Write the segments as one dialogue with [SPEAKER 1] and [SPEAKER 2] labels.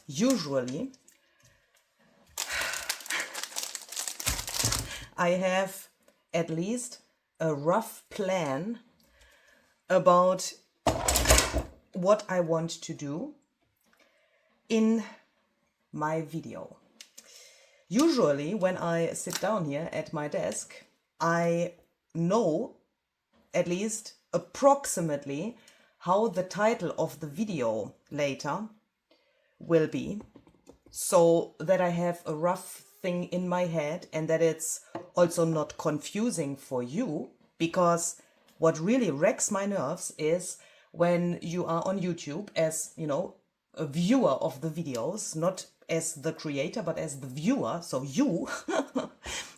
[SPEAKER 1] Usually, I have at least a rough plan about what I want to do in my video. Usually, when I sit down here at my desk, I know at least approximately how the title of the video later will be, so that I have a rough thing in my head and that it's also not confusing for you, because what really wrecks my nerves is when you are on YouTube as, you know, a viewer of the videos, not as the creator, but as the viewer, so you,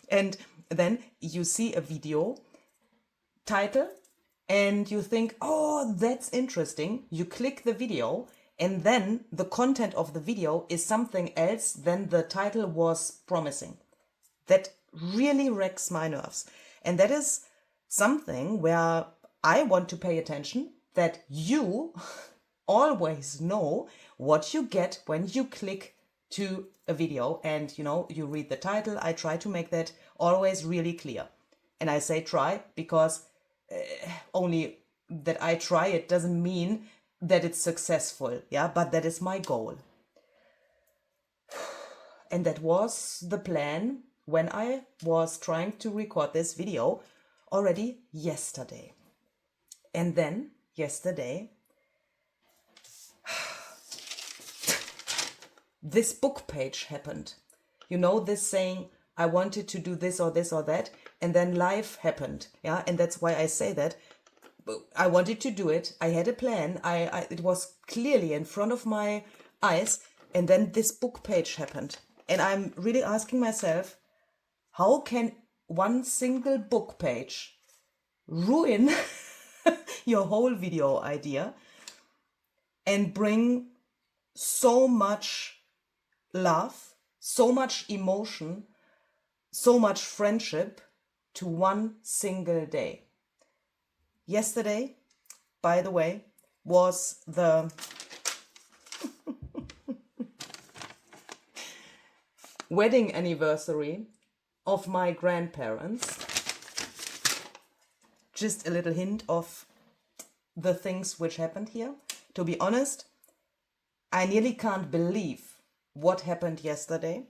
[SPEAKER 1] and then you see a video title and you think, oh, that's interesting. You click the video and then the content of the video is something else than the title was promising. That really wrecks my nerves. And that is something where I want to pay attention, that you always know what you get when you click to a video and, you know, you read the title. I try to make that always really clear. And I say try because only that I try it doesn't mean that it's successful, yeah, but that is my goal. And that was the plan when I was trying to record this video already yesterday. And then yesterday, this book page happened. You know, this saying, I wanted to do this or that, and then life happened. Yeah, and that's why I say that. I wanted to do it. I had a plan. It was clearly in front of my eyes, and then this book page happened. And I'm really asking myself, how can one single book page ruin your whole video idea and bring so much love, so much emotion, so much friendship to one single day? Yesterday, by the way, was the wedding anniversary of my grandparents. Just a little hint of the things which happened here. To be honest, I nearly can't believe what happened yesterday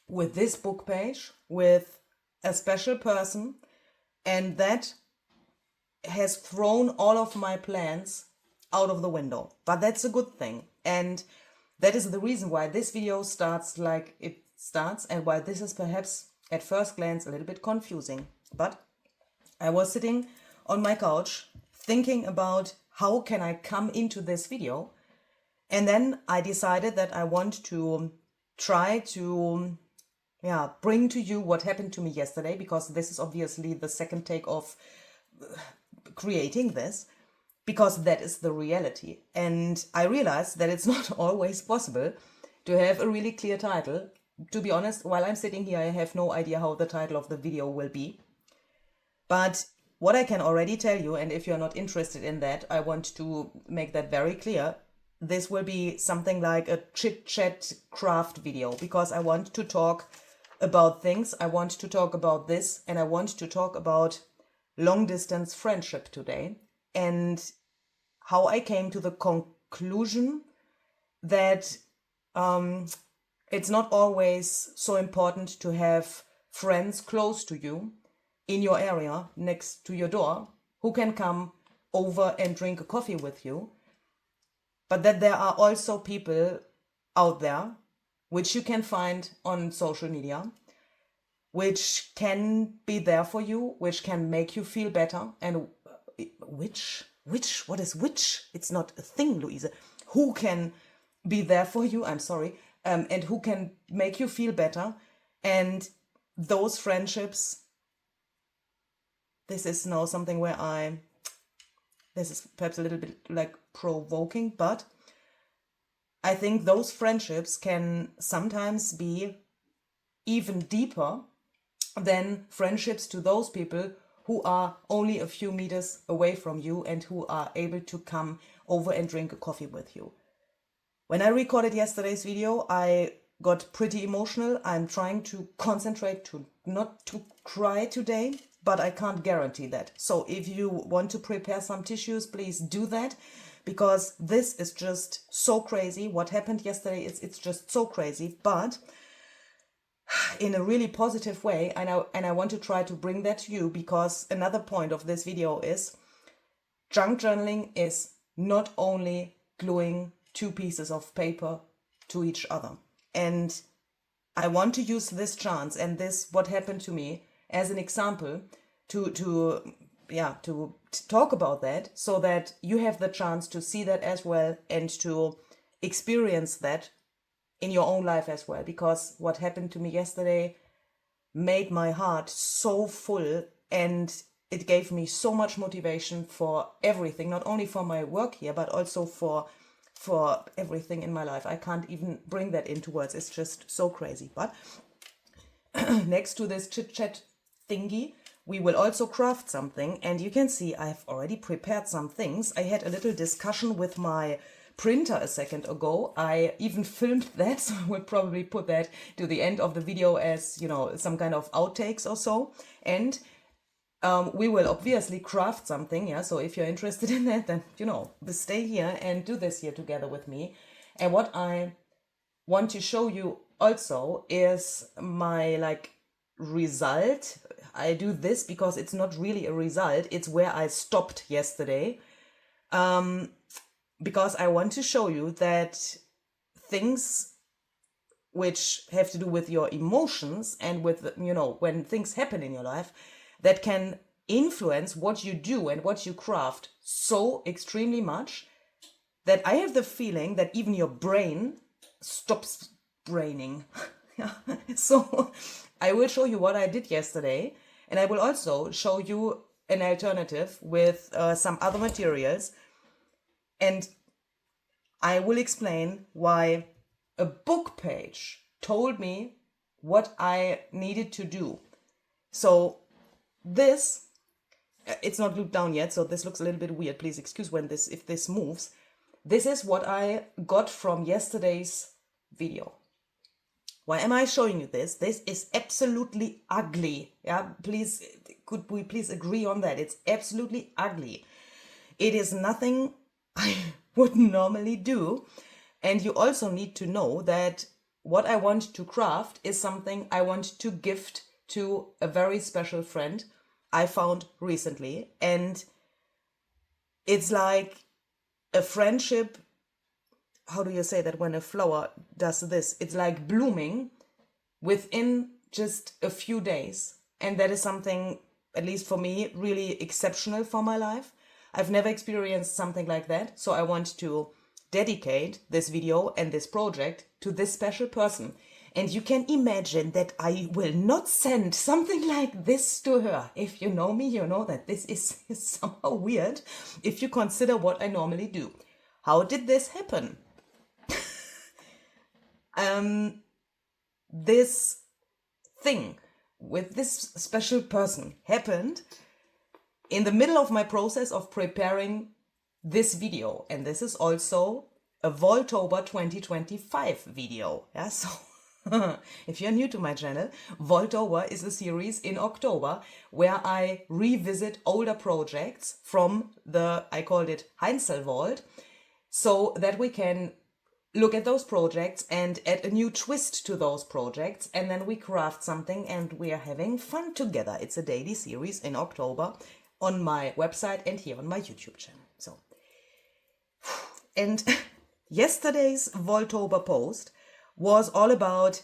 [SPEAKER 1] with this book page, with a special person, and that has thrown all of my plans out of the window. But that's a good thing. And that is the reason why this video starts like it starts, and why this is perhaps at first glance a little bit confusing. But I was sitting on my couch thinking about how can I come into this video. And then I decided that I want to try to bring to you what happened to me yesterday, because this is obviously the second take of creating this, because that is the reality. And I realized that it's not always possible to have a really clear title. To be honest, while I'm sitting here, I have no idea how the title of the video will be. But what I can already tell you, and if you're not interested in that, I want to make that very clear. This will be something like a chit-chat craft video, because I want to talk about things. I want to talk about this, and I want to talk about long-distance friendship today, and how I came to the conclusion that it's not always so important to have friends close to you, in your area, next to your door, who can come over and drink a coffee with you, but that there are also people out there which you can find on social media, which can be there for you, which can make you feel better. And what is which? It's not a thing, Luise. Who can be there for you? I'm sorry. And who can make you feel better. And those friendships, this is now something where this is perhaps a little bit like provoking, but I think those friendships can sometimes be even deeper than friendships to those people who are only a few meters away from you and who are able to come over and drink a coffee with you. When I recorded yesterday's video, I got pretty emotional. I'm trying to concentrate to not to cry today, but I can't guarantee that. So if you want to prepare some tissues, please do that, because this is just so crazy. What happened yesterday, it's just so crazy, but in a really positive way. And I want to try to bring that to you, because another point of this video is junk journaling is not only gluing two pieces of paper to each other. And I want to use this chance and this what happened to me as an example to talk about that, so that you have the chance to see that as well and to experience that in your own life as well. Because what happened to me yesterday made my heart so full, and it gave me so much motivation for everything, not only for my work here, but also for everything in my life. I can't even bring that into words. It's just so crazy. But next to this chit chat thingy, we will also craft something. And you can see I've already prepared some things. I had a little discussion with my printer a second ago. I even filmed that, so I will probably put that to the end of the video as, you know, some kind of outtakes or so. And we will obviously craft something, yeah. So if you're interested in that, then, you know, stay here and do this here together with me. And what I want to show you also is my result. I do this because it's not really a result. It's where I stopped yesterday. Because I want to show you that things which have to do with your emotions and with, you know, when things happen in your life, that can influence what you do and what you craft so extremely much that I have the feeling that even your brain stops braining. So I will show you what I did yesterday, and I will also show you an alternative with some other materials, and I will explain why a book page told me what I needed to do. So this, it's not glued down yet, so this looks a little bit weird. Please excuse if this moves. This is what I got from yesterday's video. Why am I showing you this? This is absolutely ugly. Yeah, please, could we please agree on that? It's absolutely ugly. It is nothing I would normally do. And you also need to know that what I want to craft is something I want to gift to a very special friend I found recently. And it's like a friendship. How do you say that when a flower does this? It's like blooming within just a few days. And that is something, at least for me, really exceptional for my life. I've never experienced something like that. So I want to dedicate this video and this project to this special person. And you can imagine that I will not send something like this to her. If you know me, you know that this is somehow weird if you consider what I normally do. How did this happen? This thing with this special person happened in the middle of my process of preparing this video. And this is also a Vaultober 2025 video. Yeah, so if you're new to my channel, Vaultober is a series in October where I revisit older projects from I called it Heinzl Vault, so that we can look at those projects and add a new twist to those projects, and then we craft something and we are having fun together. It's a daily series in October on my website and here on my YouTube channel. So, and yesterday's Vaultober post was all about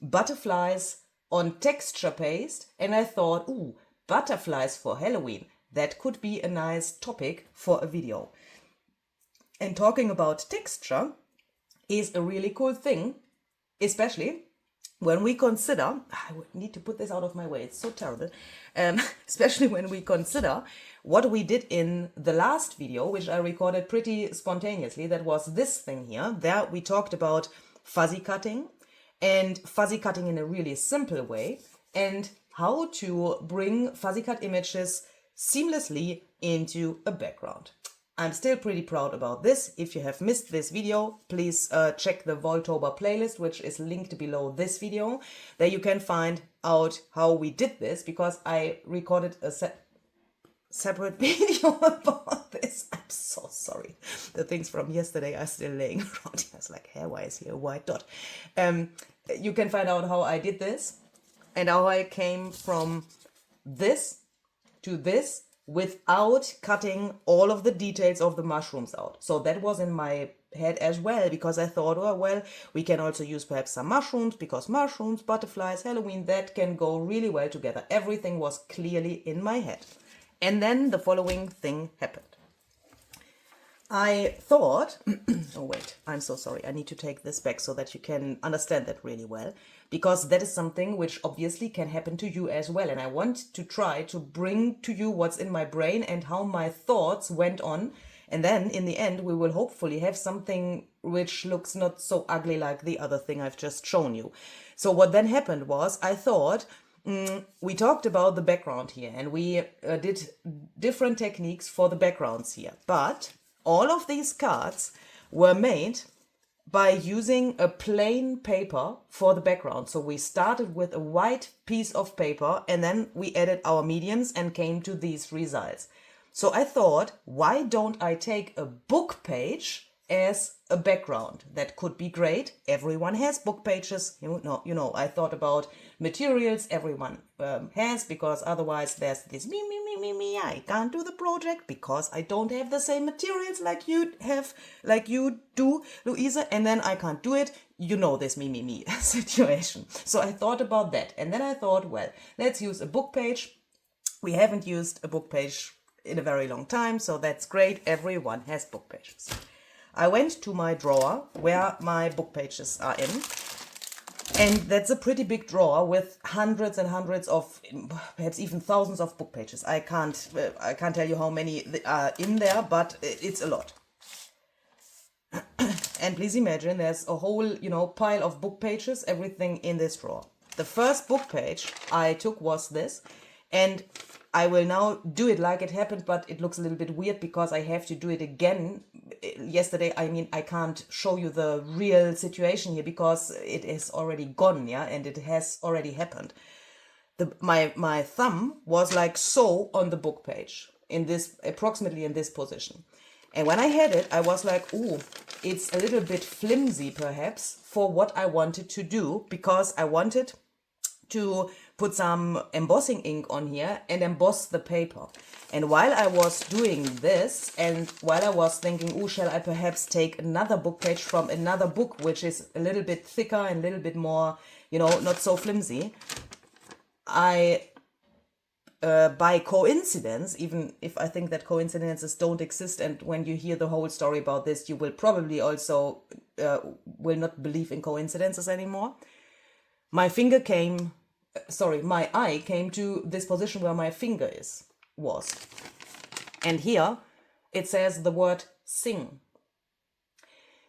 [SPEAKER 1] butterflies on texture paste, and I thought, ooh, butterflies for Halloween. That could be a nice topic for a video. And talking about texture is a really cool thing, especially when we consider, I would need to put this out of my way, it's so terrible, especially when we consider what we did in the last video, which I recorded pretty spontaneously. That was this thing here. There we talked about fuzzy cutting, and fuzzy cutting in a really simple way, and how to bring fuzzy cut images seamlessly into a background. I'm still pretty proud about this. If you have missed this video, please check the Vaultober playlist, which is linked below this video. There you can find out how we did this, because I recorded a separate video about this. I'm so sorry. The things from yesterday are still laying around here. It's like, hair, why is here a white dot? You can find out how I did this and how I came from this to this without cutting all of the details of the mushrooms out. So that was in my head as well, because I thought, oh, well, we can also use perhaps some mushrooms, because mushrooms, butterflies, Halloween, that can go really well together. Everything was clearly in my head. And then the following thing happened. I thought, oh wait, I'm so sorry. I need to take this back so that you can understand that really well, because that is something which obviously can happen to you as well. And I want to try to bring to you what's in my brain and how my thoughts went on. And then in the end, we will hopefully have something which looks not so ugly like the other thing I've just shown you. So what then happened was, I thought, we talked about the background here, and we did different techniques for the backgrounds here. But all of these cards were made by using a plain paper for the background. So we started with a white piece of paper, and then we added our mediums and came to these results. So I thought, why don't I take a book page as a background? That could be great. Everyone has book pages. You know, I thought about materials everyone has, because otherwise there's this me, I can't do the project because I don't have the same materials like you have, like you do, Luise, and then I can't do it. You know, this me situation. So I thought about that, and then I thought, well, let's use a book page. We haven't used a book page in a very long time, so that's great. Everyone has book pages. I went to my drawer where my book pages are in, and that's a pretty big drawer with hundreds and hundreds of, perhaps even thousands of book pages. I can't tell you how many are in there, but it's a lot. And please imagine there's a whole, pile of book pages, everything in this drawer. The first book page I took was this, and I will now do it like it happened, but it looks a little bit weird because I have to do it again. Yesterday, I can't show you the real situation here because it is already gone, yeah, and it has already happened. My thumb was like so on the book page, in this, approximately in this position. And when I had it, I was like, ooh, it's a little bit flimsy perhaps for what I wanted to do, because I wanted to put some embossing ink on here and emboss the paper. And while I was doing this, and while I was thinking, oh, shall I perhaps take another book page from another book, which is a little bit thicker and a little bit more, not so flimsy, I, by coincidence, even if I think that coincidences don't exist, and when you hear the whole story about this, you will probably also will not believe in coincidences anymore. My eye came to this position where my finger was. And here it says the word sing.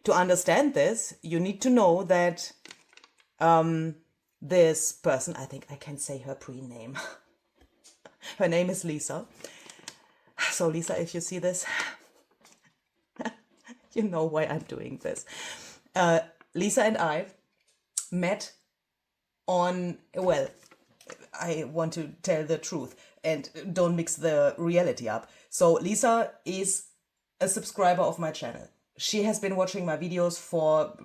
[SPEAKER 1] To understand this, you need to know that this person, I think I can say her pre-name. Her name is Lisa. So Lisa, if you see this, you know why I'm doing this. Lisa and I met on, well, I want to tell the truth and don't mix the reality up. So Lisa is a subscriber of my channel. She has been watching my videos for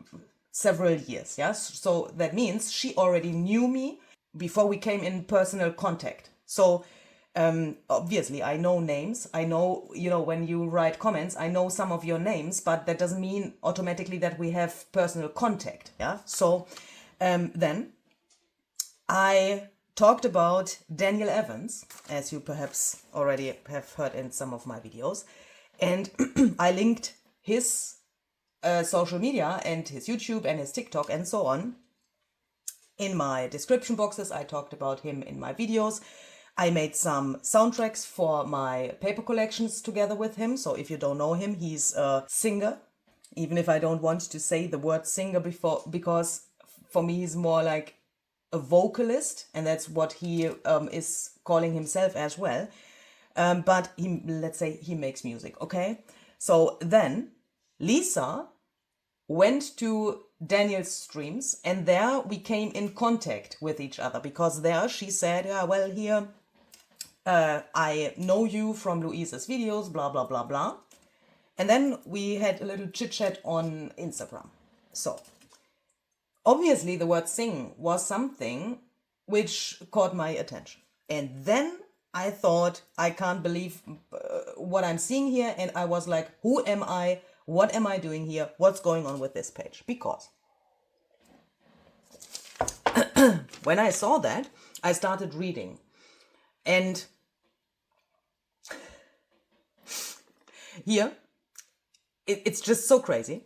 [SPEAKER 1] several years, yes? So that means she already knew me before we came in personal contact. So obviously I know names. I know, when you write comments, I know some of your names, but that doesn't mean automatically that we have personal contact, yeah? So then I talked about Daniel Evans, as you perhaps already have heard in some of my videos, and I linked his social media and his YouTube and his TikTok and so on in my description boxes. I talked about him in my videos. I made some soundtracks for my paper collections together with him. So if you don't know him, he's a singer, even if I don't want to say the word singer before, because for me he's more like a vocalist, and that's what he is calling himself as well. But let's say he makes music, okay? So then Lisa went to Daniel's streams, and there we came in contact with each other, because there she said, yeah, well, here I know you from Luise's videos, blah, blah, blah, blah. And then we had a little chit chat on Instagram. So obviously the word sing was something which caught my attention. And then I thought, I can't believe what I'm seeing here. And I was like, who am I? What am I doing here? What's going on with this page? Because when I saw that, I started reading. And here, it's just so crazy.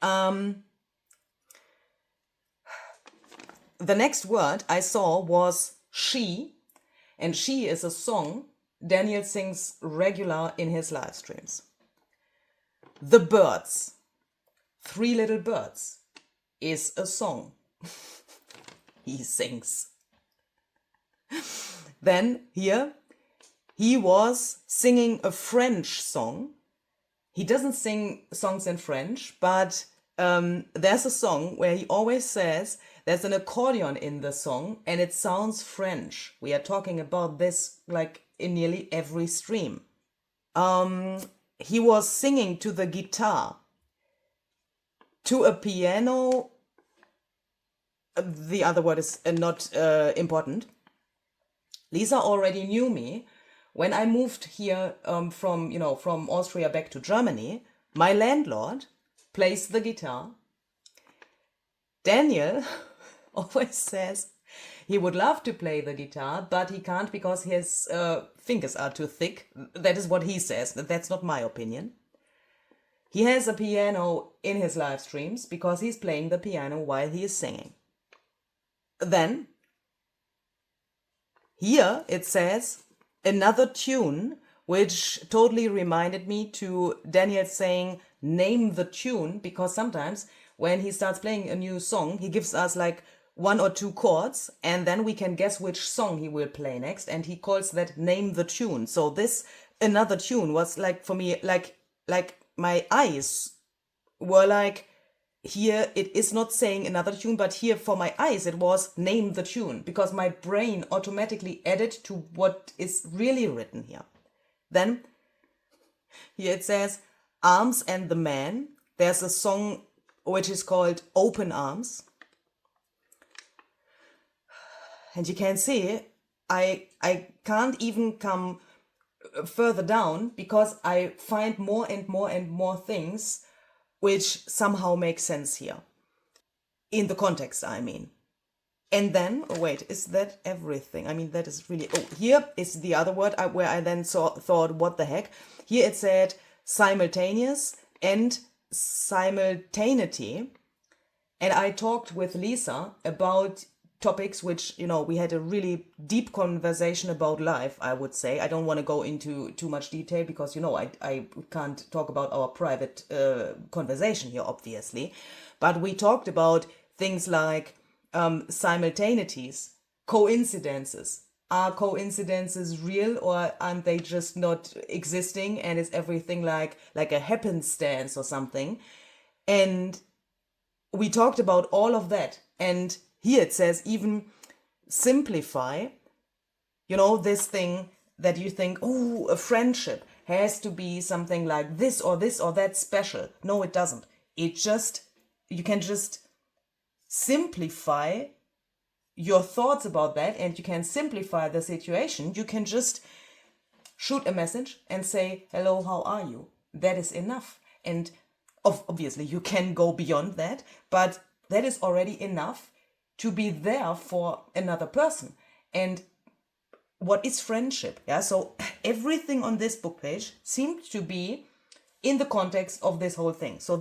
[SPEAKER 1] The next word I saw was she, and she is a song Daniel sings regular in his live streams. The Birds, Three Little Birds, is a song he sings. Then here, he was singing a French song. He doesn't sing songs in French, but there's a song where he always says there's an accordion in the song and it sounds French. We are talking about this like in nearly every stream. He was singing to the guitar, to a piano. The other word is not important. Lisa already knew me. When I moved here from Austria back to Germany, my landlord plays the guitar. Daniel always says he would love to play the guitar, but he can't because his fingers are too thick. That is what he says. That's not my opinion. He has a piano in his live streams because he's playing the piano while he is singing. Then, here it says another tune, which totally reminded me to Daniel saying, name the tune, because sometimes when he starts playing a new song, he gives us like 1 or 2 chords, and then we can guess which song he will play next, and he calls that name the tune. So this another tune was like, for me, like my eyes were like, here it is not saying another tune, but here for my eyes it was name the tune, because my brain automatically added to what is really written here. Then here it says Arms and the Man. There's a song which is called Open Arms. And you can see I can't even come further down, because I find more and more and more things which somehow make sense here. In the context, I mean. And then, wait, is that everything? I mean, that is really... Oh, here is the other word where I then thought, what the heck? Here it said simultaneous and simultaneity. And I talked with Lisa about topics which, we had a really deep conversation about life, I would say. I don't want to go into too much detail because, I can't talk about our private conversation here, obviously. But we talked about things like simultaneities, coincidences. Are coincidences real, or aren't they just not existing, and is everything like a happenstance or something? And we talked about all of that. And here it says even simplify, this thing that you think, oh, a friendship has to be something like this or that special. No, it doesn't. You can just simplify your thoughts about that, and you can simplify the situation. You can just shoot a message and say, hello, how are you? That is enough. And obviously you can go beyond that, but that is already enough to be there for another person. And what is friendship? Yeah, so everything on this book page seemed to be in the context of this whole thing. So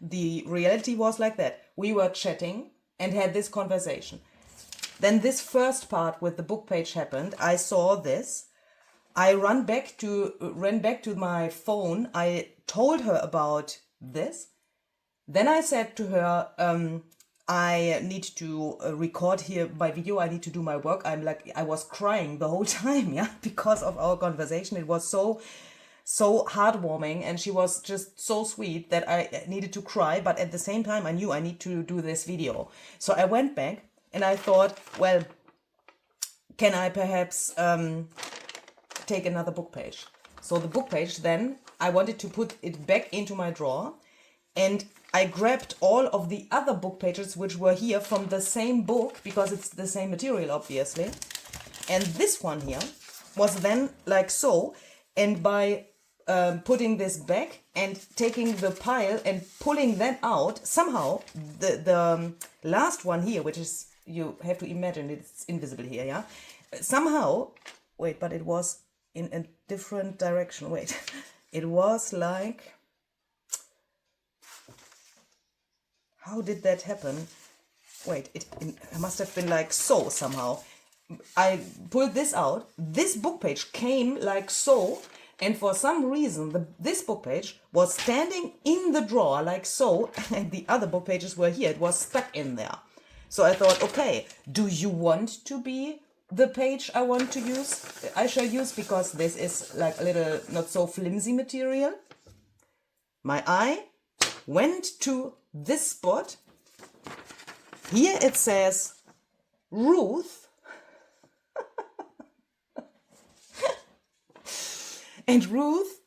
[SPEAKER 1] the reality was like that. We were chatting and had this conversation. Then this first part with the book page happened. I saw this. I ran back to my phone. I told her about this. Then I said to her, I need to record here by video. I need to do my work. I was crying the whole time, yeah, because of our conversation. It was so heartwarming, and she was just so sweet that I needed to cry. But at the same time, I knew I need to do this video. So I went back and I thought, well, can I perhaps take another book page? So the book page, then I wanted to put it back into my drawer, and I grabbed all of the other book pages which were here from the same book, because it's the same material, obviously. And this one here was then like so, and by putting this back and taking the pile and pulling that out, somehow the last one here, which is, you have to imagine it's invisible here, yeah? Somehow, wait, but it was in a different direction. Wait, it was like, how did that happen? Wait, it must have been like so somehow. I pulled this out. This book page came like so, and for some reason this book page was standing in the drawer like so, and the other book pages were here. It was stuck in there. So I thought, okay, do you want to be the page I shall use, because this is like a little not so flimsy material. My eye went to this spot. Here it says Ruth. And Ruth,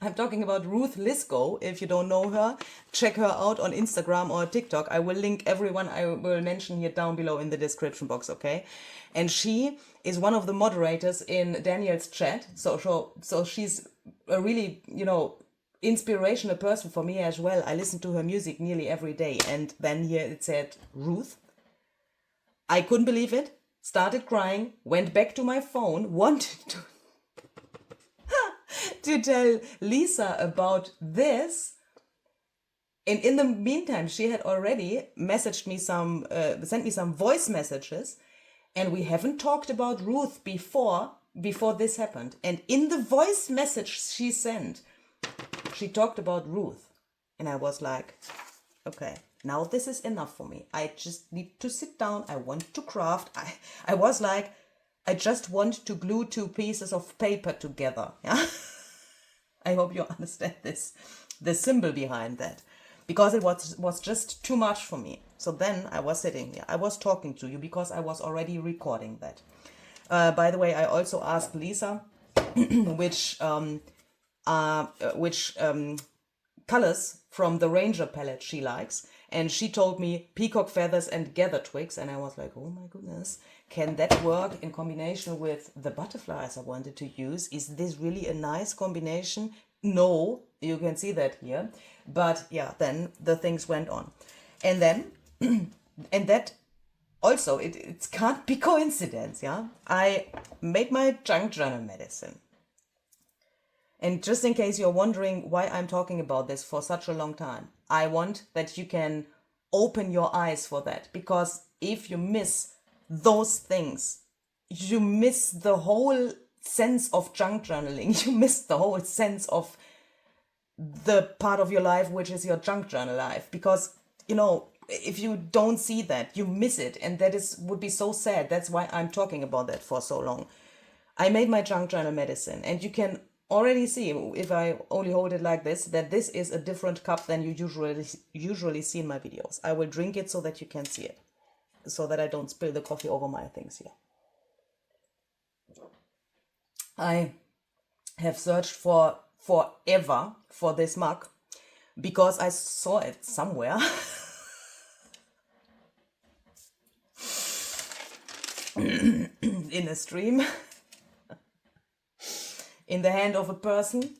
[SPEAKER 1] I'm talking about Ruth Lisco. If you don't know her, check her out on Instagram or TikTok. I will link everyone I will mention here down below in the description box, okay? And she is one of the moderators in Daniel's chat. So she's a really, inspirational person for me as well. I listen to her music nearly every day. And then here it said Ruth. I couldn't believe it. Started crying, went back to my phone, wanted to tell Lisa about this. And in the meantime, she had already messaged me sent me some voice messages, and we haven't talked about Ruth before this happened. And in the voice message she sent, she talked about Ruth. And I was like, okay, now this is enough for me. I just need to sit down. I want to craft. I was like, I just want to glue two pieces of paper together. Yeah. I hope you understand the symbol behind that, because it was just too much for me. So then I was sitting here. I was talking to you because I was already recording that. By the way, I also asked Lisa which colors from the Ranger palette she likes. And she told me peacock feathers and gather twigs. And I was like, oh my goodness, can that work in combination with the butterflies I wanted to use? Is this really a nice combination? No, you can see that here. But yeah, then the things went on. And then, and that also, it can't be coincidence, yeah? I made my junk journal medicine. And just in case you're wondering why I'm talking about this for such a long time, I want that you can open your eyes for that. Because if you miss those things, you miss the whole sense of junk journaling. You miss the whole sense of the part of your life which is your junk journal life. Because, if you don't see that, you miss it. And that would be so sad. That's why I'm talking about that for so long. I made my junk journal medicine, and you can already see, if I only hold it like this, that this is a different cup than you usually see in my videos. I will drink it so that you can see it, so that I don't spill the coffee over my things here. I have searched for forever for this mug because I saw it somewhere. In a stream. In the hand of a person,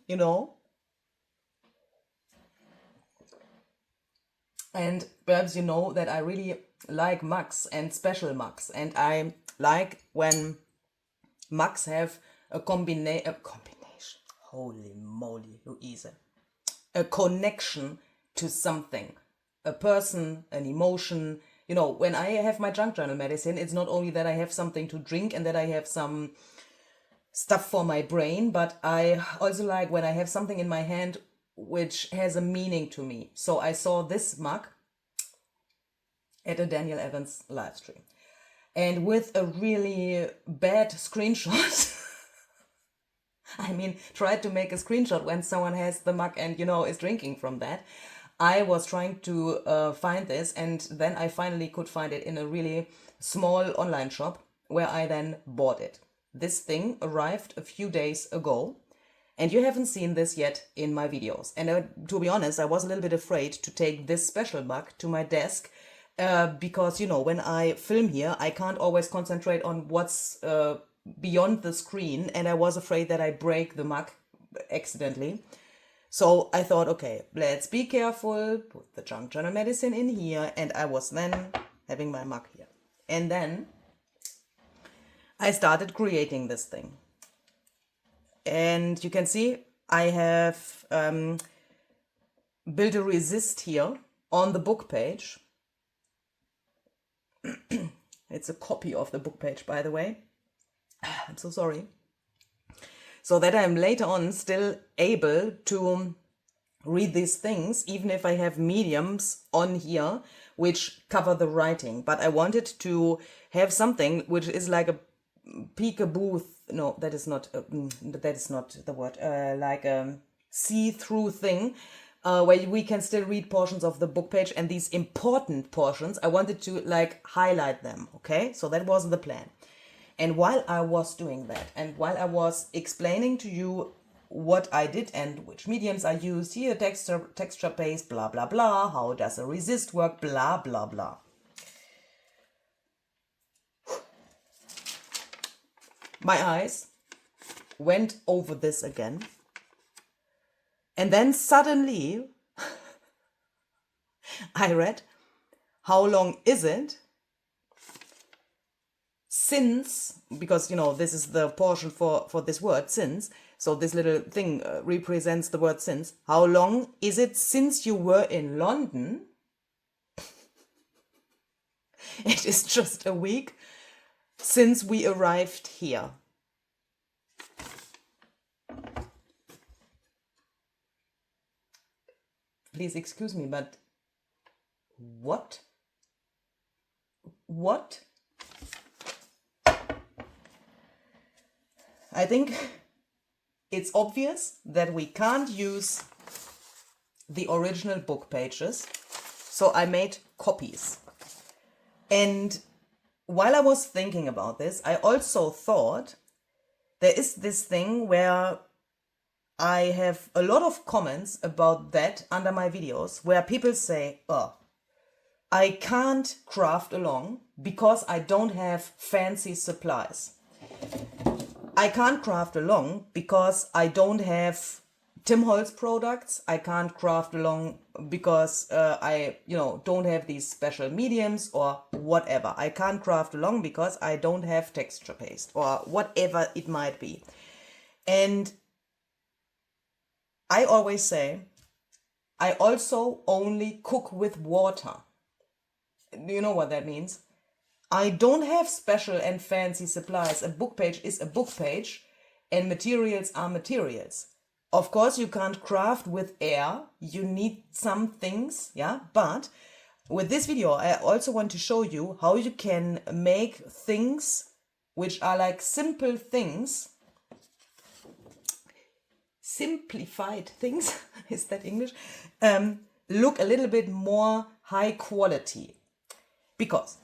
[SPEAKER 1] And perhaps you know that I really like mugs and special mugs. And I like when mugs have a combination. Holy moly, Luise. A connection to something. A person, an emotion. When I have my junk journal medicine, it's not only that I have something to drink and that I have some stuff for my brain, but I also like when I have something in my hand which has a meaning to me. So I saw this mug at a Daniel Evans live stream. And with a really bad screenshot, I mean, tried to make a screenshot when someone has the mug and, is drinking from that. I was trying to find this, and then I finally could find it in a really small online shop where I then bought it. This thing arrived a few days ago, and you haven't seen this yet in my videos. And to be honest, I was a little bit afraid to take this special mug to my desk because, when I film here, I can't always concentrate on what's beyond the screen, and I was afraid that I break the mug accidentally. So I thought, okay, let's be careful, put the junk journal medicine in here, and I was then having my mug here. And then I started creating this thing. And you can see I have built a resist here on the book page. It's a copy of the book page, by the way. I'm so sorry. So that I'm later on still able to read these things, even if I have mediums on here which cover the writing. But I wanted to have something which is like a peekaboo. No, that is not the word. Like a see-through thing, where we can still read portions of the book page, and these important portions, I wanted to highlight them. Okay, so that was the plan. And while I was doing that, and while I was explaining to you what I did and which mediums I used, here texture paste, blah, blah, blah, how does a resist work, blah, blah, blah. My eyes went over this again. And then suddenly I read, how long is it since, because, this is the portion for this word, since. So this little thing represents the word since. How long is it since you were in London? It is just a week since we arrived here. Please excuse me, but what? What? I think it's obvious that we can't use the original book pages, so I made copies. And while I was thinking about this, I also thought there is this thing where I have a lot of comments about that under my videos, where people say, oh, I can't craft along because I don't have fancy supplies. I can't craft along because I don't have Tim Holtz products. I can't craft along because I don't have these special mediums or whatever. I can't craft along because I don't have texture paste or whatever it might be. And I always say, I also only cook with water. Do you know what that means? I don't have special and fancy supplies. A book page is a book page, and materials are materials. Of course, you can't craft with air. You need some things, yeah? But with this video, I also want to show you how you can make things which are like simple things, simplified things, is that English? Look a little bit more high quality. Because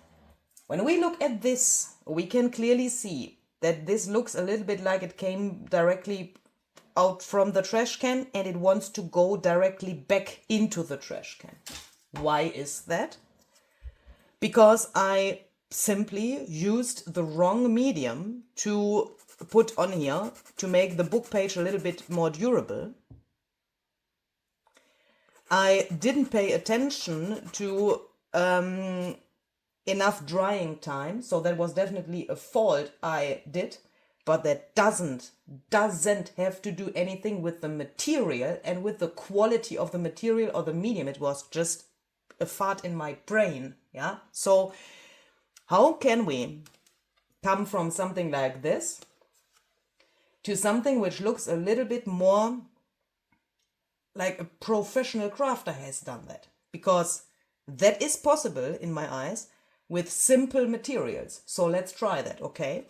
[SPEAKER 1] when we look at this, we can clearly see that this looks a little bit like it came directly out from the trash can and it wants to go directly back into the trash can. Why is that? Because I simply used the wrong medium to put on here to make the book page a little bit more durable. I didn't pay attention to enough drying time, so that was definitely a fault I did, but that doesn't have to do anything with the material and with the quality of the material or the medium. It was just a fart in my brain, yeah? So how can we come from something like this to something which looks a little bit more like a professional crafter has done that? Because that is possible in my eyes with simple materials. So let's try that, okay?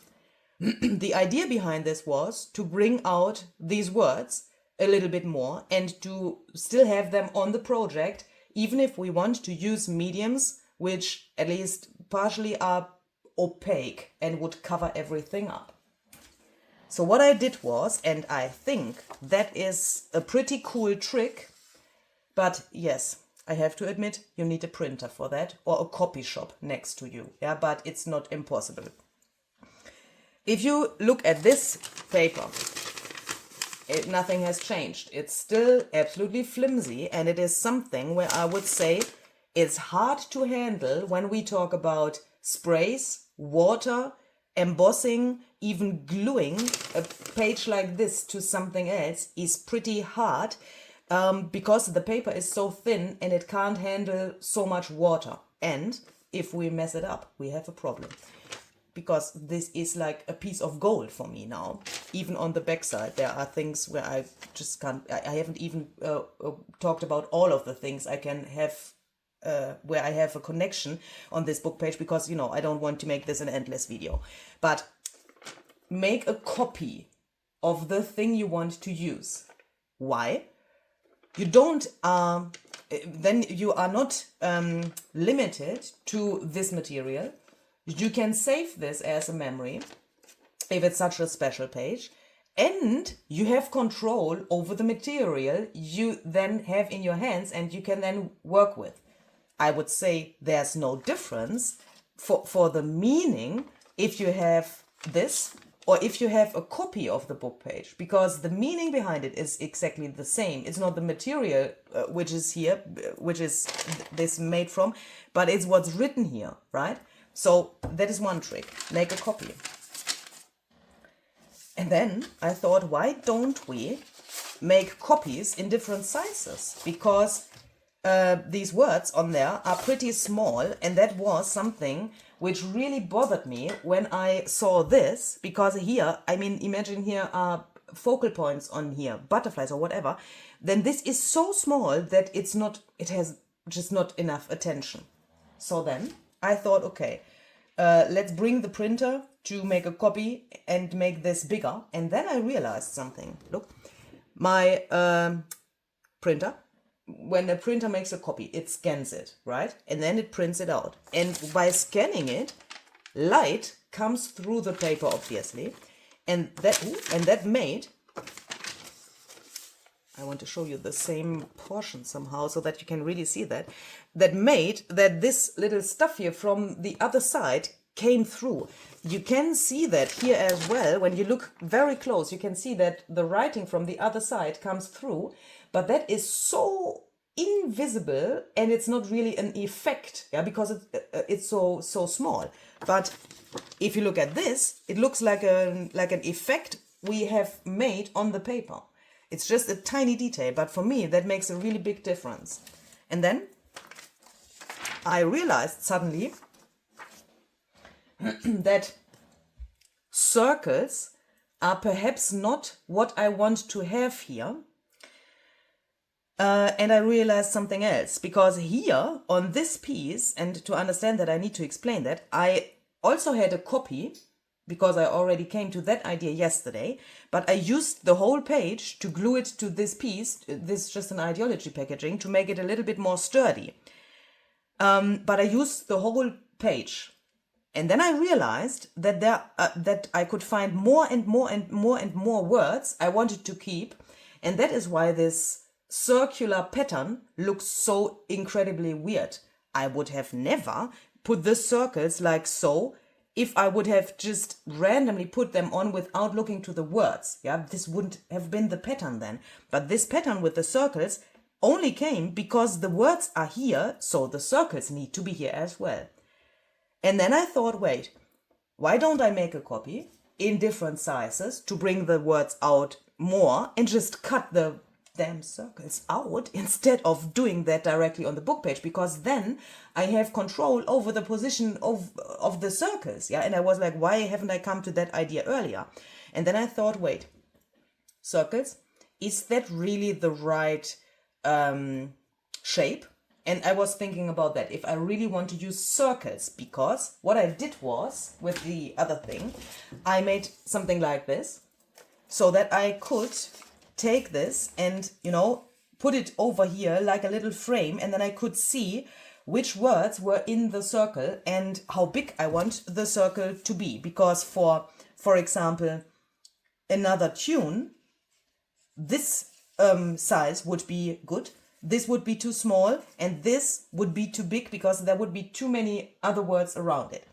[SPEAKER 1] The idea behind this was to bring out these words a little bit more and to still have them on the project, even if we want to use mediums which at least partially are opaque and would cover everything up. So what I did was, and I think that is a pretty cool trick, but yes, I have to admit, you need a printer for that or a copy shop next to you. Yeah, but it's not impossible. If you look at this paper, nothing has changed. It's still absolutely flimsy, and it is something where I would say it's hard to handle when we talk about sprays, water, embossing, even gluing a page like this to something else is pretty hard. Because the paper is so thin and it can't handle so much water. And if we mess it up, we have a problem. Because this is like a piece of gold for me now. Even on the backside, there are things where I just can't, I haven't even talked about all of the things I can have, where I have a connection on this book page, because, you know, I don't want to make this an endless video. But make a copy of the thing you want to use. Why? You don't, then you are not limited to this material. You can save this as a memory if it's such a special page, and you have control over the material you then have in your hands and you can then work with. I would say there's no difference for the meaning if you have this or if you have a copy of the book page, because the meaning behind it is exactly the same. It's not the material which is here, which is this made from, but it's what's written here, right? So that is one trick. Make a copy. And then I thought, why don't we make copies in different sizes? Because these words on there are pretty small, and that was something which really bothered me when I saw this, because here, I mean, imagine here are focal points on here, butterflies or whatever, then this is so small that it's not, it has just not enough attention. So then I thought, okay, let's bring the printer to make a copy and make this bigger. And then I realized something. Look, my printer, when a printer makes a copy, it scans it, right? And then it prints it out. And by scanning it, light comes through the paper, obviously. And that made, I want to show you the same portion somehow so that you can really see that, that made that this little stuff here from the other side came through. You can see that here as well. When you look very close, you can see that the writing from the other side comes through, but that is so invisible and it's not really an effect, yeah, because it's so small. But if you look at this, it looks like an effect we have made on the paper. It's just a tiny detail, but for me that makes a really big difference. And then I realized suddenly that circles are perhaps not what I want to have here. And I realized something else, because here on this piece, and to understand that I need to explain that, I also had a copy, because I already came to that idea yesterday, but I used the whole page to glue it to this piece, this is just an ideology packaging, to make it a little bit more sturdy. But I used the whole page. And then I realized that that I could find more and more and more and more words I wanted to keep. And that is why this circular pattern looks so incredibly weird. I would have never put the circles like so if I would have just randomly put them on without looking to the words. Yeah, this wouldn't have been the pattern then. But this pattern with the circles only came because the words are here, so the circles need to be here as well. And then I thought, wait, why don't I make a copy in different sizes to bring the words out more and just cut the damn circles out instead of doing that directly on the book page, because then I have control over the position of the circles. Yeah, and I was like, why haven't I come to that idea earlier? And then I thought, wait, circles, is that really the right shape? And I was thinking about that, if I really want to use circles, because what I did was, with the other thing, I made something like this, so that I could take this and, put it over here like a little frame, and then I could see which words were in the circle and how big I want the circle to be. Because for example, another tune, this size would be good, this would be too small, and this would be too big because there would be too many other words around it.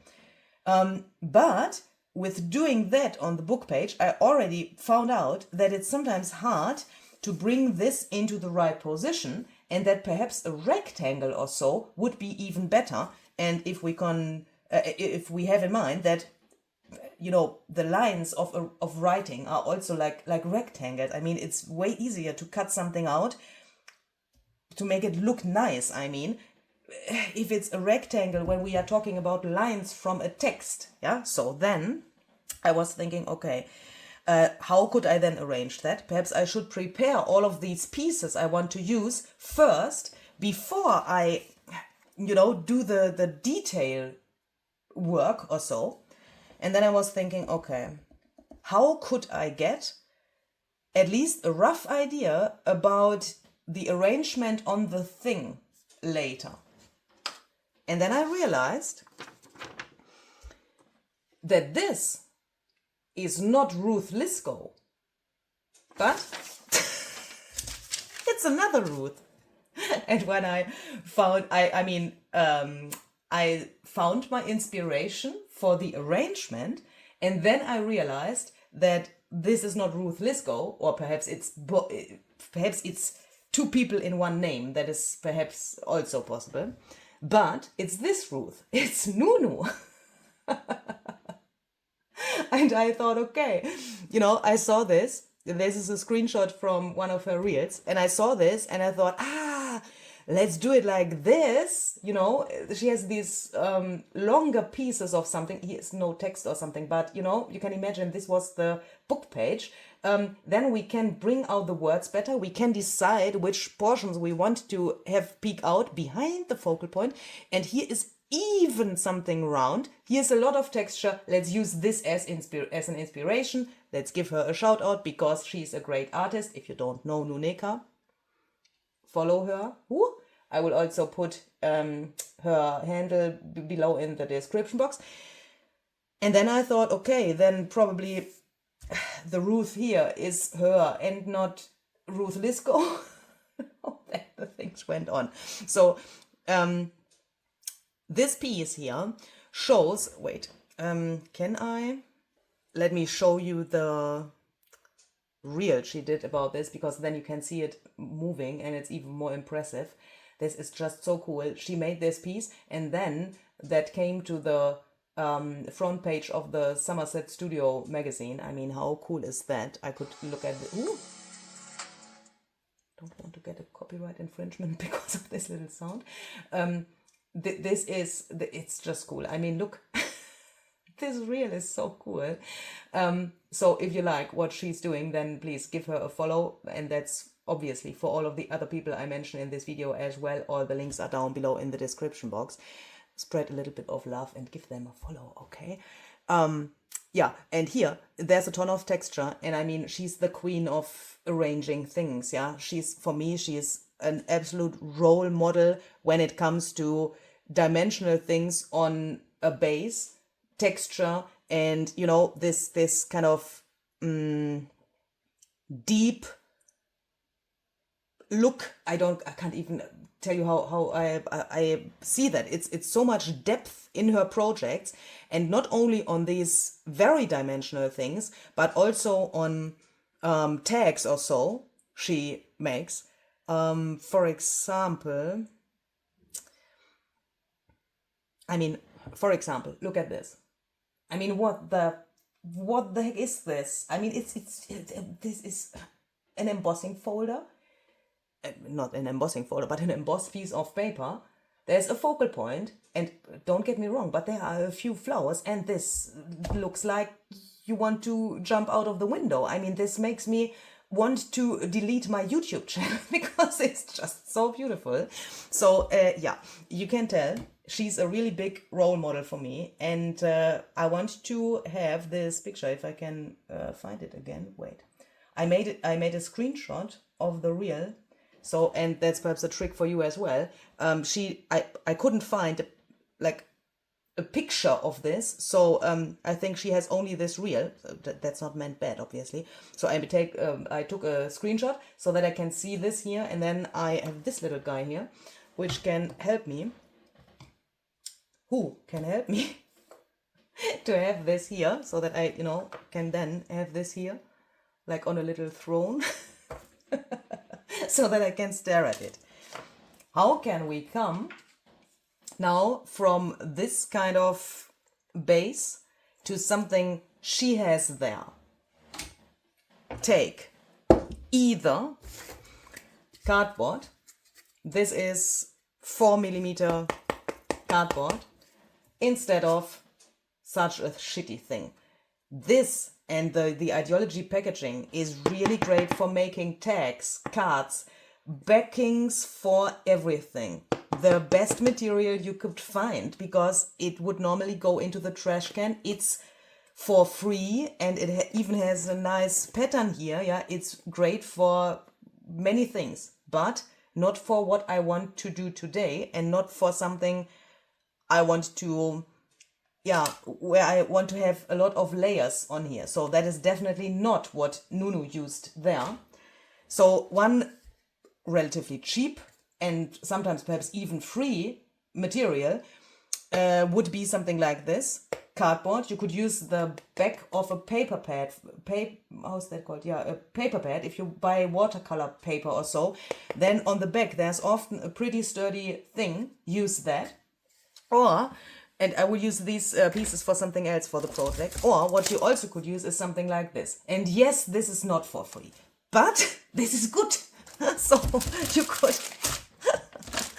[SPEAKER 1] But with doing that on the book page, I already found out that it's sometimes hard to bring this into the right position, and that perhaps a rectangle or so would be even better. And if we have in mind that the lines of writing are also like rectangles. I mean, it's way easier to cut something out to make it look nice. I mean, if it's a rectangle when we are talking about lines from a text, yeah. So then I was thinking, okay, how could I then arrange that? Perhaps I should prepare all of these pieces I want to use first before I, do the detail work or so. And then I was thinking, okay, how could I get at least a rough idea about the arrangement on the thing later? And then I realized that this is not Ruth Lisco, but it's another Ruth. And when I found, I found my inspiration for the arrangement, and then I realized that this is not Ruth Lisco, or perhaps it's two people in one name. That is perhaps also possible, but it's this Ruth. It's Nunu. And I thought, okay, I saw this. This is a screenshot from one of her reels, and I saw this, and I thought, let's do it like this. She has these longer pieces of something. Here's no text or something, but you can imagine this was the book page. Then we can bring out the words better. We can decide which portions we want to have peek out behind the focal point. And here is even something round. Here's a lot of texture. Let's use this as an inspiration. Let's give her a shout out because she's a great artist. If you don't know Nuneka, follow her. Ooh. I will also put her handle below in the description box. And then I thought, okay, then probably the Ruth here is her and not Ruth Lisco. Then the things went on. So this piece here shows, let me show you the reel she did about this, because then you can see it moving and it's even more impressive. This is just so cool. She made this piece, and then that came to the front page of the Somerset Studio magazine. I mean, how cool is that? I could look at it. Ooh. Don't want to get a copyright infringement because of this little sound. It's just cool. I mean, look, this reel is so cool. So if you like what she's doing, then please give her a follow. And that's obviously for all of the other people I mentioned in this video as well. All the links are down below in the description box. Spread a little bit of love and give them a follow, okay? Yeah, and here there's a ton of texture, and I mean, she's the queen of arranging things. Yeah, for me she's an absolute role model when it comes to dimensional things on a base, texture, and this kind of deep look. I can't even tell you how I see that. It's so much depth in her projects, and not only on these very dimensional things, but also on tags or so she makes. For example, look at this. I mean, what the heck is this? I mean, this is an embossing folder. Not an embossing folder, but an embossed piece of paper. There's a focal point, and don't get me wrong, but there are a few flowers, and this looks like you want to jump out of the window. I mean, this makes me want to delete my YouTube channel because it's just so beautiful. So yeah, you can tell she's a really big role model for me, and I want to have this picture. If I can find it again, wait. I made a screenshot of the reel. So, and that's perhaps a trick for you as well. I couldn't find a picture of this, so I think she has only this reel. That's not meant bad, obviously. So I took a screenshot so that I can see this here, and then I have this little guy here, which can help me. Who can help me to have this here, so that I, can then have this here, like on a little throne, so that I can stare at it. How can we come now from this kind of base to something she has there? Take either cardboard. This is 4mm cardboard instead of such a shitty thing. This and the ideology packaging is really great for making tags, cards, backings for everything. The best material you could find, because it would normally go into the trash can. It's for free, and it even has a nice pattern here. Yeah, it's great for many things, but not for what I want to do today, and not for something I want to, where I want to have a lot of layers on here. So that is definitely not what Nunu used there. So one relatively cheap and sometimes perhaps even free material would be something like this. Cardboard. You could use the back of a paper pad. How's that called? Yeah, a paper pad. If you buy watercolor paper or so, then on the back there's often a pretty sturdy thing. Use that. Or, and I will use these pieces for something else for the project. Or what you also could use is something like this. And yes, this is not for free, but this is good. So you could,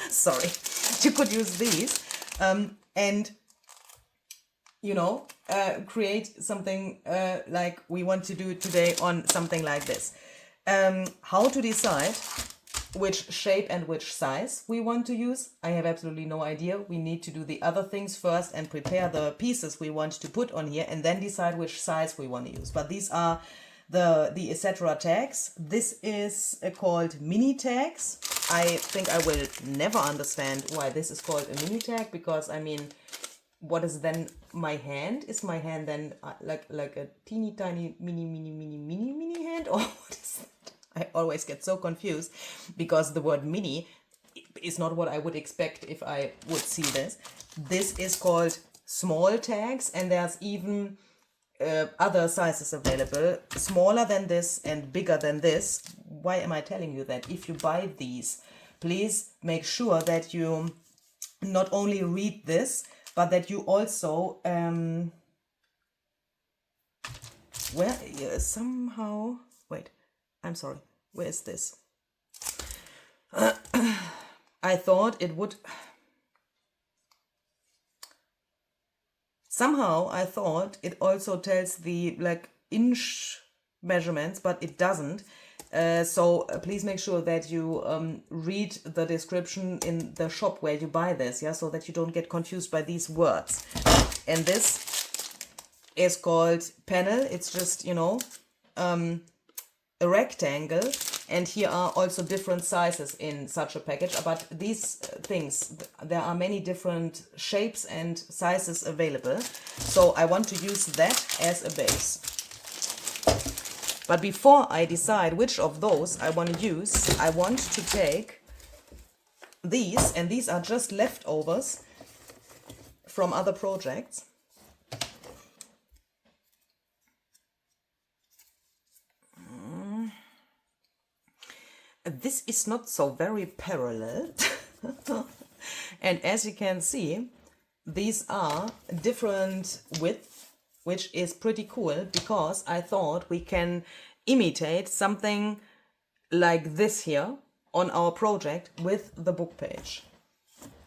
[SPEAKER 1] sorry, you could use these and, create something like we want to do today on something like this. How to decide which shape and which size we want to use, I have absolutely no idea. We need to do the other things first and prepare the pieces we want to put on here, and then decide which size we want to use. But these are the etc. tags. This is called mini tags. I think I will never understand why this is called a mini tag, because I mean, what is then my hand? Is my hand then like a teeny tiny mini hand, or what is that? I always get so confused, because the word mini is not what I would expect if I would see this. This is called small tags, and there's even other sizes available, smaller than this and bigger than this. Why am I telling you that? If you buy these, please make sure that you not only read this, but that you also somehow, wait, I'm sorry, where is this? I thought it would, somehow I thought it also tells the inch measurements, but it doesn't. So please make sure that you read the description in the shop where you buy this, so that you don't get confused by these words. And this is called panel. It's just, a rectangle, and here are also different sizes in such a package. But these things, there are many different shapes and sizes available, so I want to use that as a base. But before I decide which of those I want to use, I want to take these, and these are just leftovers from other projects. This is not so very parallel. And as you can see, these are different width, which is pretty cool, because I thought we can imitate something like this here on our project with the book page.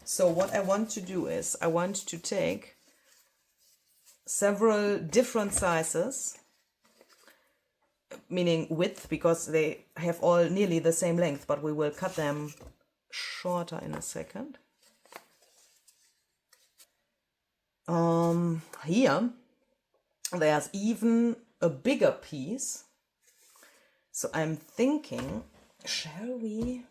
[SPEAKER 1] So what I want to do is I want to take several different sizes meaning width, because they have all nearly the same length, but we will cut them shorter in a second. Here there's even a bigger piece, so I'm thinking, shall we,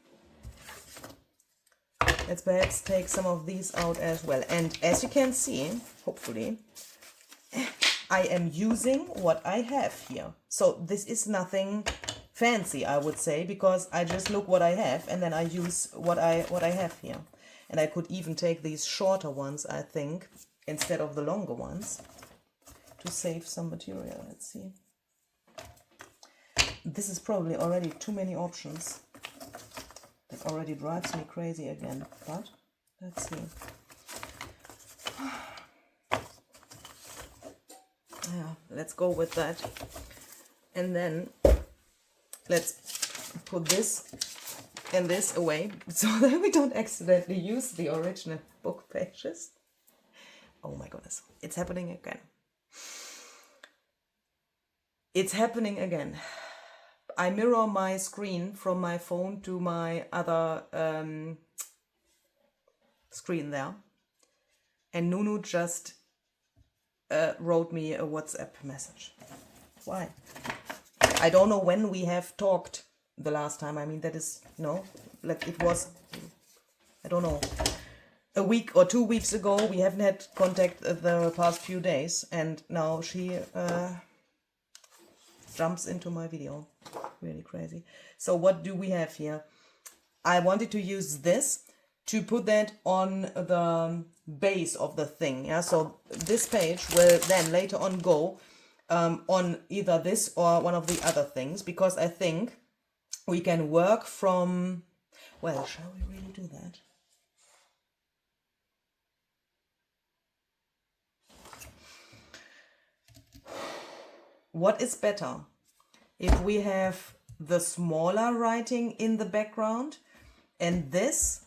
[SPEAKER 1] let's perhaps take some of these out as well. And as you can see, hopefully, I am using what I have here. So this is nothing fancy, I would say, because I just look what I have and then I use what I have here. And I could even take these shorter ones, I think, instead of the longer ones, to save some material. Let's see. This is probably already too many options. That already drives me crazy again, but let's see. Yeah, let's go with that. And then let's put this and this away so that we don't accidentally use the original book pages. Oh my goodness, it's happening again. It's happening again. I mirror my screen from my phone to my other screen there. And Nunu just wrote me a WhatsApp message. Why? I don't know when we have talked the last time. I mean, that is, like it was, I don't know, a week or 2 weeks ago. We haven't had contact the past few days, and now she jumps into my video. Really crazy. So what do we have here? I wanted to use this to put that on the base of the thing. Yeah, so this page will then later on go on either this or one of the other things, because I think we can work from, well, shall we really do that? What is better? If we have the smaller writing in the background and this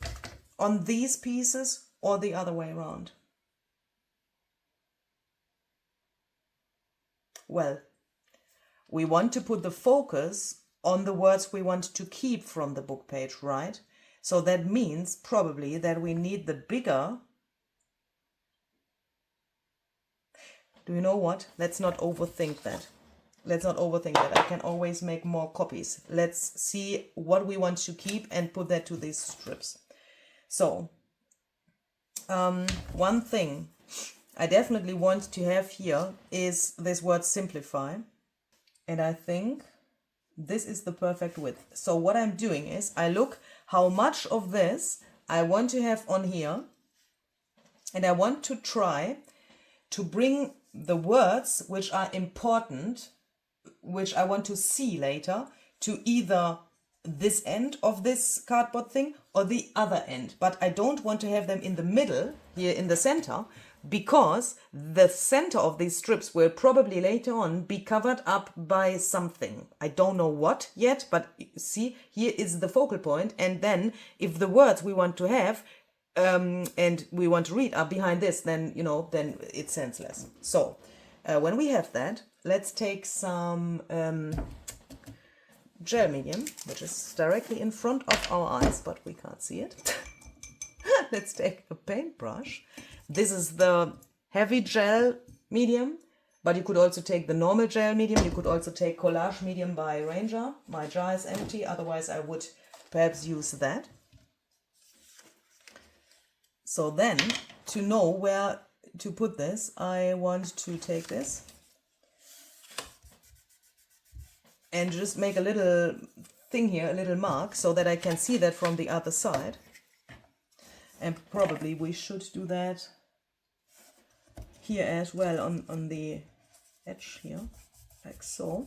[SPEAKER 1] on these pieces, or the other way around? Well, we want to put the focus on the words we want to keep from the book page, right? So that means probably that we need the bigger. Do you know what? Let's not overthink that. Let's not overthink that. I can always make more copies. Let's see what we want to keep and put that to these strips. So, one thing I definitely want to have here is this word simplify. And I think this is the perfect width. So what I'm doing is I look how much of this I want to have on here. And I want to try to bring the words which are important, which I want to see later, to either this end of this cardboard thing or the other end. But I don't want to have them in the middle, here in the center, because the center of these strips will probably later on be covered up by something. I don't know what yet, but see, here is the focal point. And then if the words we want to have and we want to read are behind this, then, then it's senseless. So when we have that, let's take some gel medium, which is directly in front of our eyes, but we can't see it. Let's take a paintbrush. This is the heavy gel medium, but you could also take the normal gel medium. You could also take collage medium by Ranger. My jar is empty, otherwise I would perhaps use that. So then, to know where to put this, I want to take this and just make a little thing here, a little mark, so that I can see that from the other side. And probably we should do that here as well, on the edge here, like so.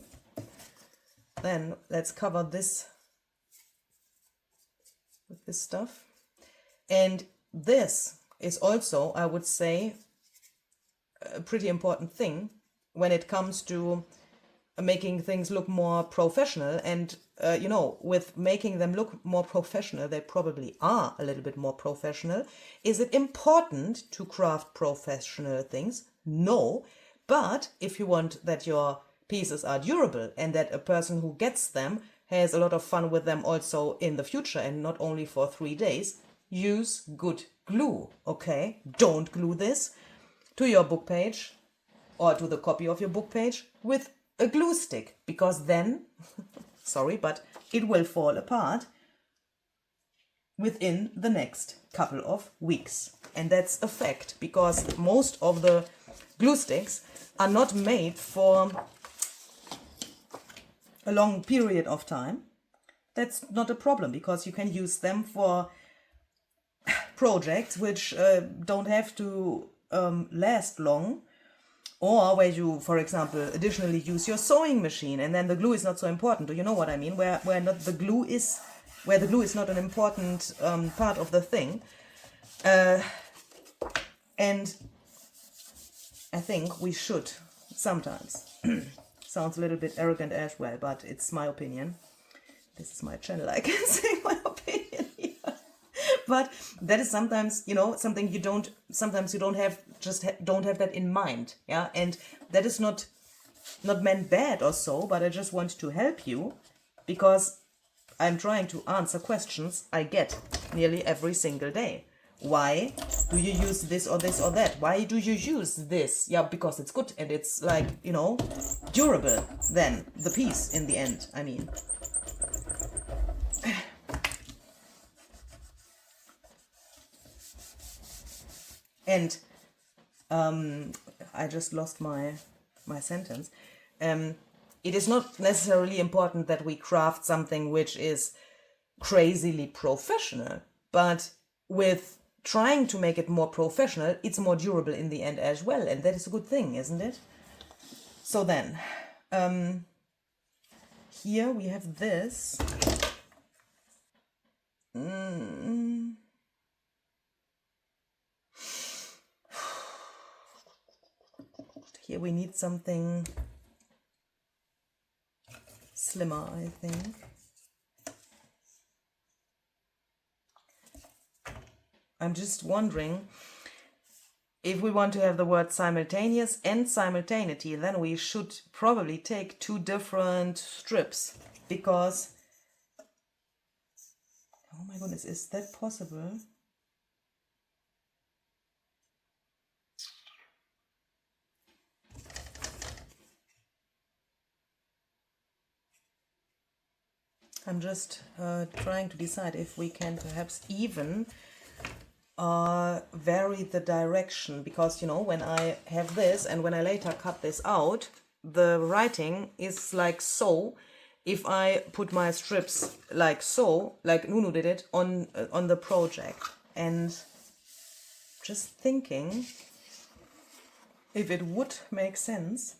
[SPEAKER 1] Then let's cover this with this stuff. And this is also, I would say, a pretty important thing when it comes to making things look more professional. And with making them look more professional, they probably are a little bit more professional. Is it important to craft professional things? No. But if you want that your pieces are durable and that a person who gets them has a lot of fun with them also in the future and not only for 3 days, use good glue, okay? Don't glue this to your book page or to the copy of your book page with a glue stick, because then, sorry, but it will fall apart within the next couple of weeks. And that's a fact, because most of the glue sticks are not made for a long period of time. That's not a problem, because you can use them for projects which don't have to last long, or where you, for example, additionally use your sewing machine, and then the glue is not so important. Do you know what I mean? Where the glue is not an important part of the thing. And I think we should sometimes. Sounds a little bit arrogant as well, but it's my opinion. This is my channel, I can say my opinion here. But that is sometimes, something you don't have that in mind. Yeah. And that is not meant bad or so, but I just want to help you, because I'm trying to answer questions I get nearly every single day. Why do you use this or this or that? Why do you use this? Yeah, because it's good and it's like, durable then, the piece in the end, I mean. And I just lost my sentence. It is not necessarily important that we craft something which is crazily professional, but with trying to make it more professional, it's more durable in the end as well, and that is a good thing, isn't it? So then, here we have this. Here we need something slimmer, I think. I'm just wondering, if we want to have the word simultaneous and simultaneity, then we should probably take 2 different strips, because, oh my goodness, is that possible? I'm just trying to decide if we can perhaps even vary the direction, because when I have this and when I later cut this out, the writing is like so. If I put my strips like so, like Nunu did it on the project, and just thinking if it would make sense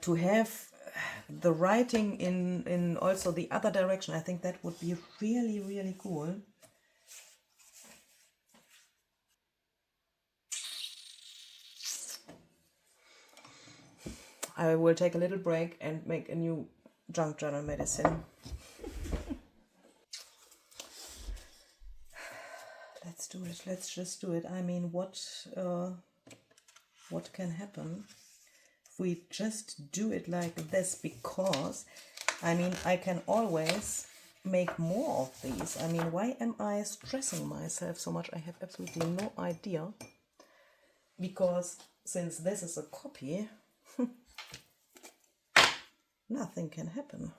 [SPEAKER 1] to have the writing in also the other direction. I think that would be really, really cool. I will take a little break and make a new junk journal medicine. Let's do it. Let's just do it. I mean, what can happen if we just do it like this? Because, I mean, I can always make more of these. I mean, why am I stressing myself so much? I have absolutely no idea. Because since this is a copy, nothing can happen.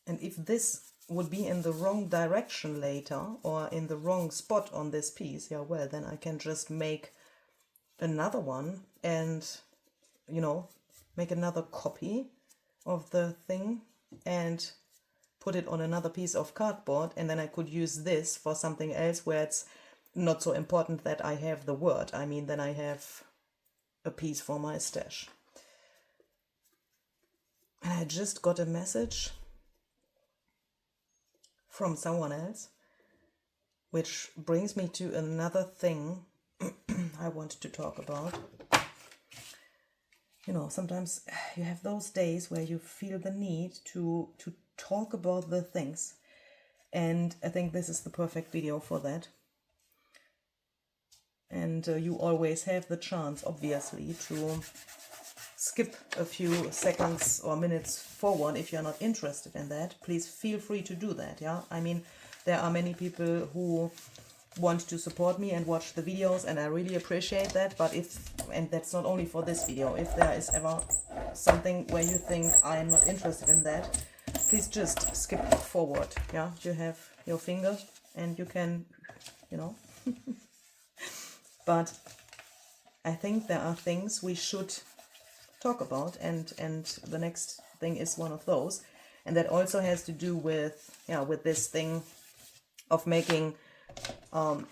[SPEAKER 1] And if this would be in the wrong direction later, or in the wrong spot on this piece, yeah, well, then I can just make another one and, make another copy of the thing and put it on another piece of cardboard, and then I could use this for something else where it's not so important that I have the word. I mean, then I have a piece for my stash. And I just got a message from someone else, which brings me to another thing I want to talk about. Sometimes you have those days where you feel the need to talk about the things And I think this is the perfect video for that. And you always have the chance, obviously, to skip a few seconds or minutes forward if you're not interested in that. Please feel free to do that, yeah? I mean, there are many people who want to support me and watch the videos, and I really appreciate that. But and that's not only for this video, if there is ever something where you think I am not interested in that, please just skip forward, yeah? You have your finger and you can, you know. But I think there are things we should talk about, and the next thing is one of those, and that also has to do with this thing of making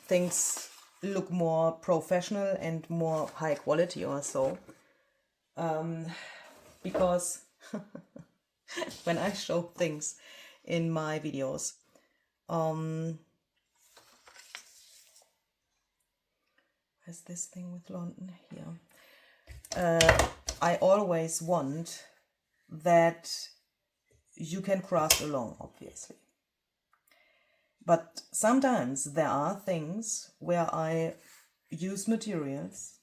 [SPEAKER 1] things look more professional and more high quality or so, because when I show things in my videos, where's this thing with London here? I always want that you can craft along, obviously. But sometimes there are things where I use materials,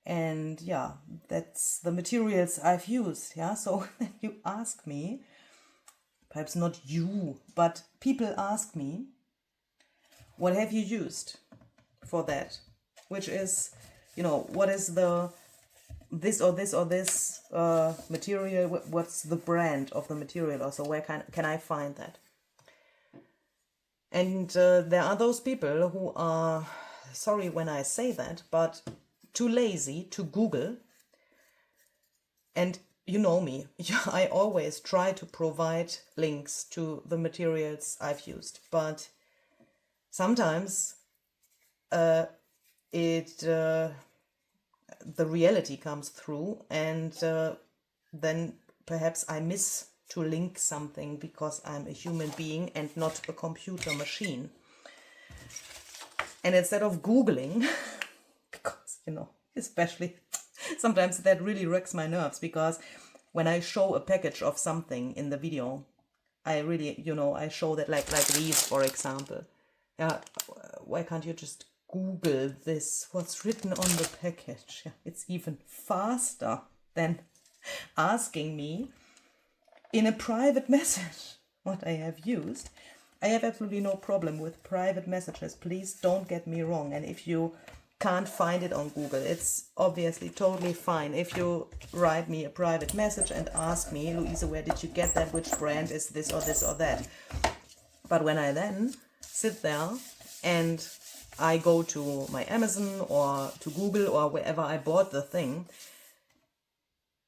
[SPEAKER 1] and yeah, that's the materials I've used, yeah? So when you ask me, perhaps not you, but people ask me, what have you used for that? Which is, you know, what is this or this or this material, what's the brand of the material, or so where can I find that? And there are those people who are, sorry when I say that, but too lazy to Google. And you know me, I always try to provide links to the materials I've used, but sometimes the reality comes through, and then perhaps I miss to link something because I'm a human being and not a computer machine. And instead of Googling, because, you know, especially sometimes that really wrecks my nerves, because when I show a package of something in the video, I really, you know, I show that like these, for example. Yeah, why can't you just Google this, what's written on the package? Yeah, it's even faster than asking me in a private message what I have used. I have absolutely no problem with private messages. Please don't get me wrong. And if you can't find it on Google, it's obviously totally fine if you write me a private message and ask me, Luise, where did you get that? Which brand is this or this or that? But when I then sit there and I go to my Amazon or to Google or wherever I bought the thing,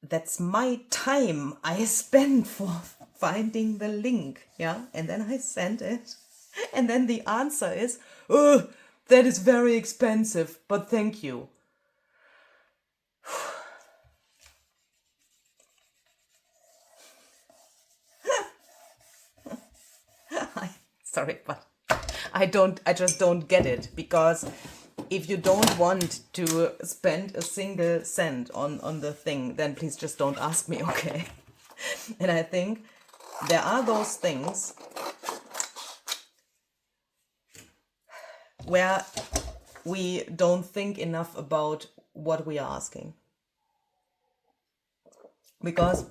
[SPEAKER 1] that's my time I spend for finding the link, yeah? And then I send it. And then the answer is, oh, that is very expensive, but thank you. Sorry, but I just don't get it, because if you don't want to spend a single cent on the thing, then please just don't ask me, okay? And I think there are those things where we don't think enough about what we are asking. Because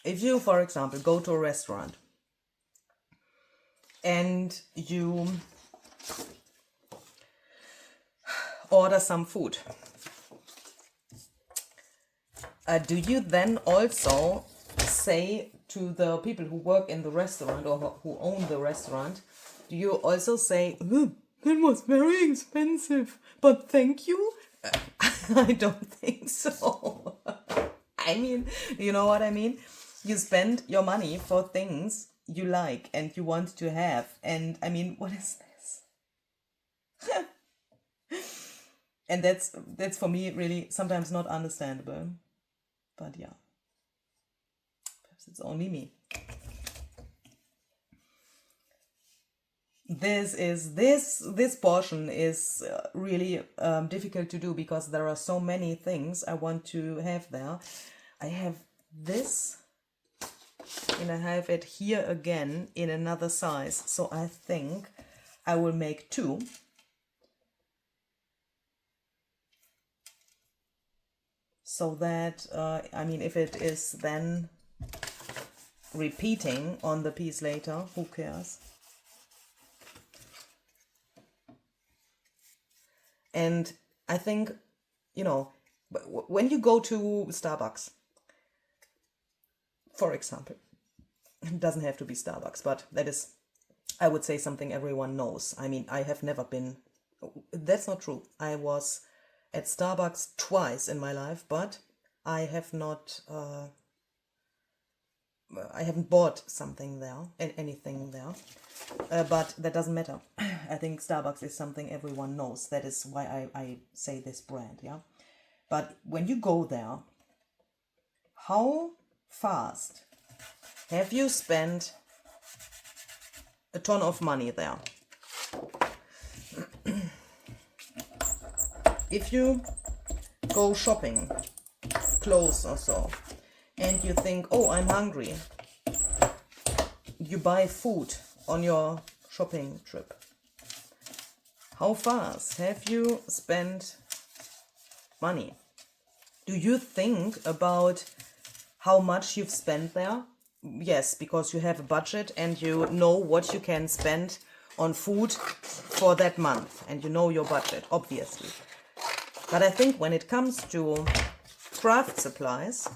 [SPEAKER 1] if you, for example, go to a restaurant and you order some food, do you then also say to the people who work in the restaurant or who own the restaurant, do you also say, that was very expensive, but thank you? I don't think so. I mean, you know what I mean? You spend your money for things you like and you want to have. And I mean, what is this? And that's for me really sometimes not understandable. But yeah, perhaps it's only me. This portion is really difficult to do because there are so many things I want to have there. I have this and I have it here again in another size. So I think I will make 2. So that, I mean, if it is then repeating on the piece later, who cares? And I think, you know, when you go to Starbucks, for example, it doesn't have to be Starbucks, but that is, I would say, something everyone knows. I mean, I have never been, that's not true. I was at Starbucks twice in my life, but I have not, I haven't bought something there, anything there, but that doesn't matter. I think Starbucks is something everyone knows. That is why I say this brand, yeah. But when you go there, how fast have you spent a ton of money there? If you go shopping, clothes or so, and you think, oh, I'm hungry, you buy food on your shopping trip. How fast have you spent money? Do you think about how much you've spent there? Yes, because you have a budget and you know what you can spend on food for that month, and you know your budget, obviously. But I think when it comes to craft supplies,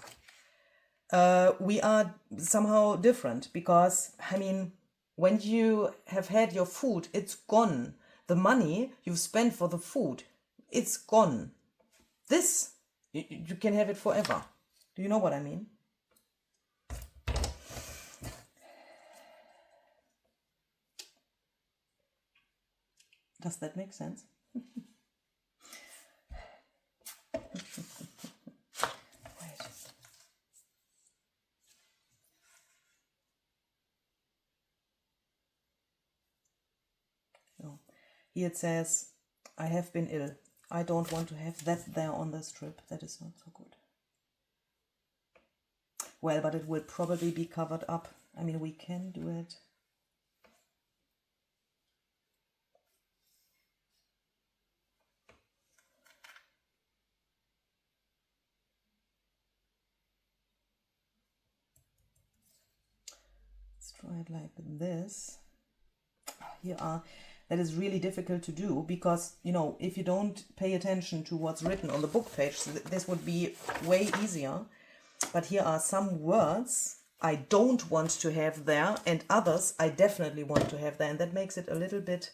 [SPEAKER 1] we are somehow different, because, I mean, when you have had your food, it's gone. The money you've spent for the food, it's gone. This, you can have it forever. Do you know what I mean? Does that make sense? Here it says, I have been ill. I don't want to have that there on this trip. That is not so good. Well, but it will probably be covered up. I mean, we can do it. Let's try it like this. Here are... That is really difficult to do, because, you know, if you don't pay attention to what's written on the book page, this would be way easier. But here are some words I don't want to have there, and others I definitely want to have there, and that makes it a little bit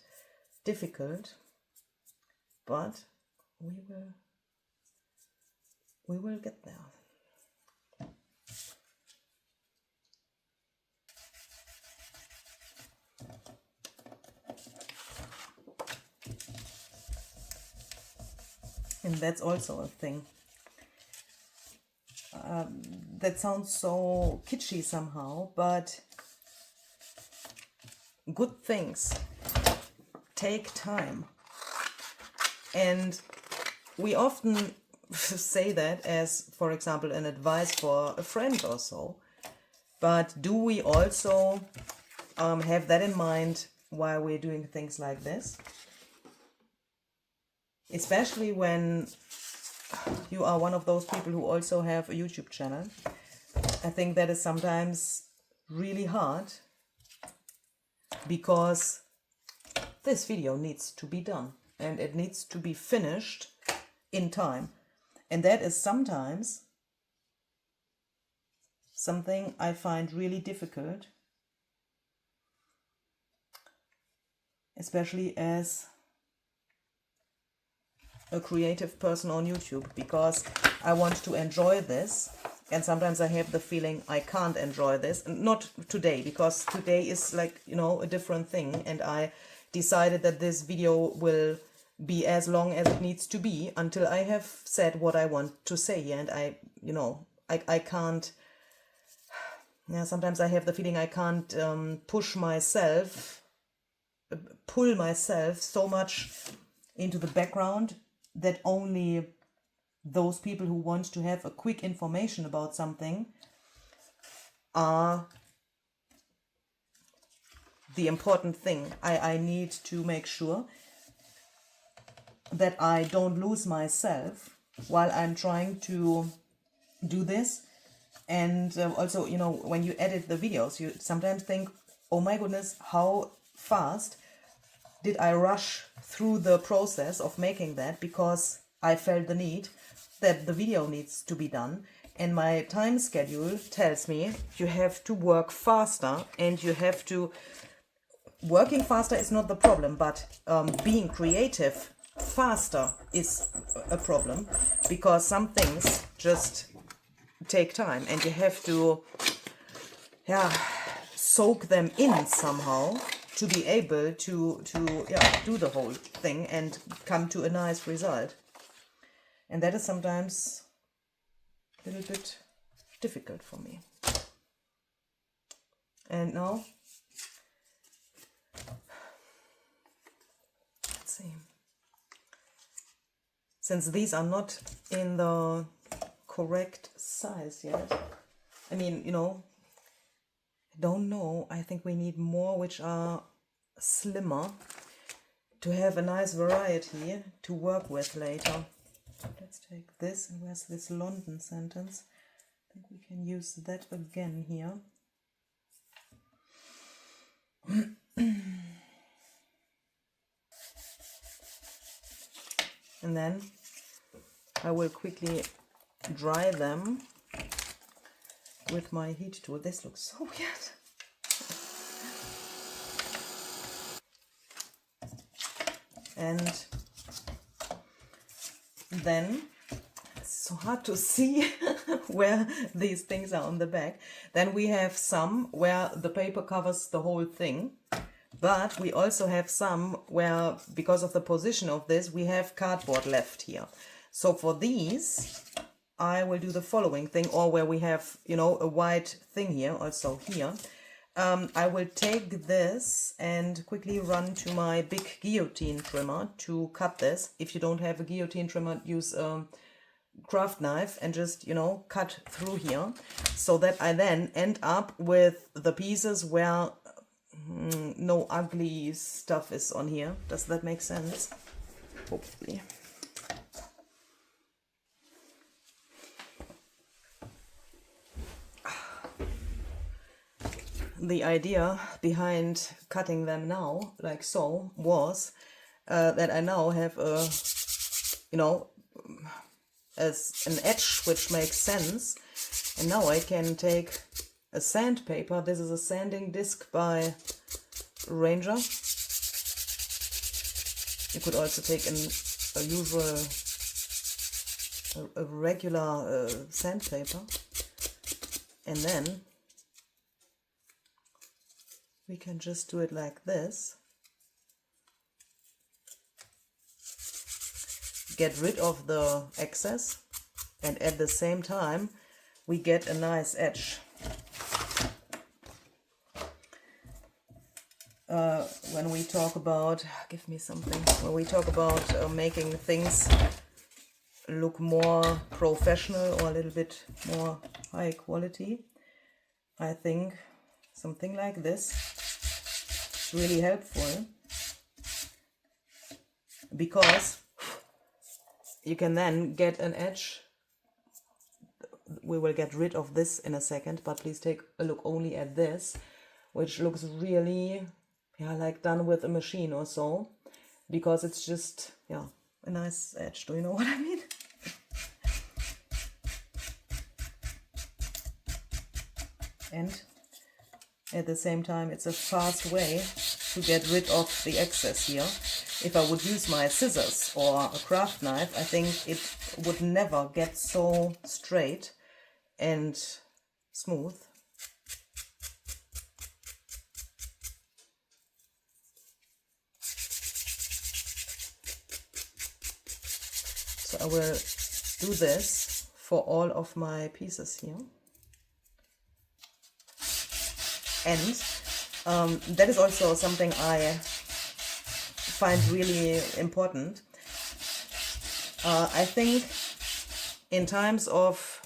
[SPEAKER 1] difficult. But we will get there. And that's also a thing. That sounds so kitschy somehow, but good things take time. And we often say that as, for example, an advice for a friend or so. But do we also have that in mind while we're doing things like this? Especially when you are one of those people who also have a YouTube channel. I think that is sometimes really hard, because this video needs to be done and it needs to be finished in time. And that is sometimes something I find really difficult, especially as a creative person on YouTube, because I want to enjoy this, and sometimes I have the feeling I can't enjoy this. Not today, because today is like, you know, a different thing, and I decided that this video will be as long as it needs to be until I have said what I want to say. And I can't, yeah, sometimes I have the feeling I can't pull myself so much into the background that only those people who want to have a quick information about something are the important thing. I need to make sure that I don't lose myself while I'm trying to do this. And also, you know, when you edit the videos, you sometimes think, oh my goodness, how fast did I rush through the process of making that, because I felt the need that the video needs to be done. And my time schedule tells me you have to work faster, and you have to... Working faster is not the problem, but being creative faster is a problem, because some things just take time and you have to soak them in somehow to be able to do the whole thing and come to a nice result. And that is sometimes a little bit difficult for me. And now, let's see. Since these are not in the correct size yet, I mean, you know, I don't know, I think we need more which are slimmer to have a nice variety to work with later. Let's take this, and where's this London sentence? I think we can use that again here. And then I will quickly dry them with my heat tool. This looks so weird. And then it's so hard to see where these things are on the back. Then we have some where the paper covers the whole thing, but we also have some where, because of the position of this, we have cardboard left here. So for these, I will do the following thing, or where we have, you know, a white thing here, also here. I will take this and quickly run to my big guillotine trimmer to cut this. If you don't have a guillotine trimmer, use a craft knife and just, you know, cut through here, so that I then end up with the pieces where no ugly stuff is on here. Does that make sense? Hopefully. The idea behind cutting them now, like so, was that I now have a, you know, as an edge which makes sense. And now I can take a sandpaper. This is a sanding disc by Ranger. You could also take a usual, a regular sandpaper, and then we can just do it like this. Get rid of the excess, and at the same time we get a nice edge. When we talk about, give me something, when we talk about making things look more professional or a little bit more high quality, I think something like this is really helpful, because you can then get an edge. We will get rid of this in a second, but please take a look only at this, which looks really, like done with a machine or so, because it's just, a nice edge. Do you know what I mean? And at the same time, it's a fast way to get rid of the excess here. If I would use my scissors or a craft knife, I think it would never get so straight and smooth. So I will do this for all of my pieces here. And that is also something I find really important. I think in times of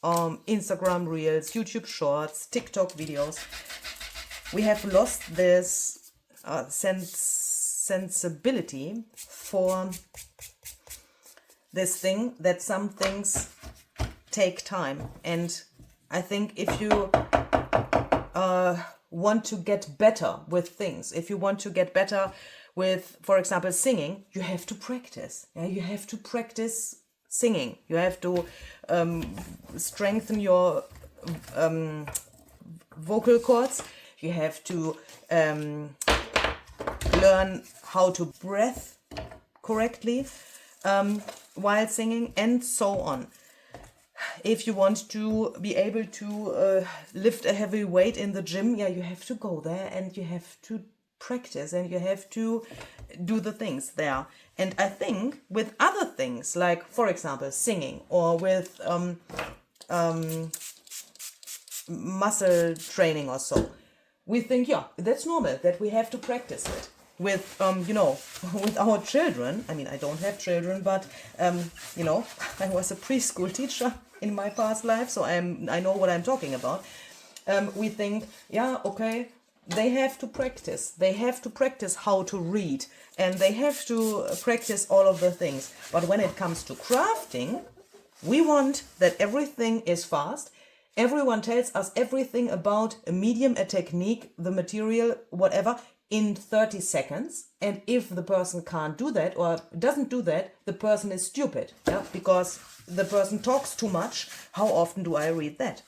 [SPEAKER 1] Instagram Reels, YouTube Shorts, TikTok videos. We have lost this sensibility for this thing that some things take time. And I think if you want to get better with things, if you want to get better with, for example, singing, you have to practice. Yeah, you have to practice singing. You have to strengthen your vocal cords. You have to learn how to breathe correctly while singing, and so on. If you want to be able to lift a heavy weight in the gym, yeah, you have to go there and you have to practice and you have to do the things there. And I think with other things, like, for example, singing, or with muscle training or so, we think, yeah, that's normal, that we have to practice it. With, with our children, I mean, I don't have children, but, I was a preschool teacher in my past life, so I know what I'm talking about. We think, yeah, okay, they have to practice. They have to practice how to read, and they have to practice all of the things. But when it comes to crafting, we want that everything is fast. Everyone tells us everything about a medium, a technique, the material, whatever, in 30 seconds. And if the person can't do that or doesn't do that, the person is stupid. Yeah? Because the person talks too much. How often do I read that?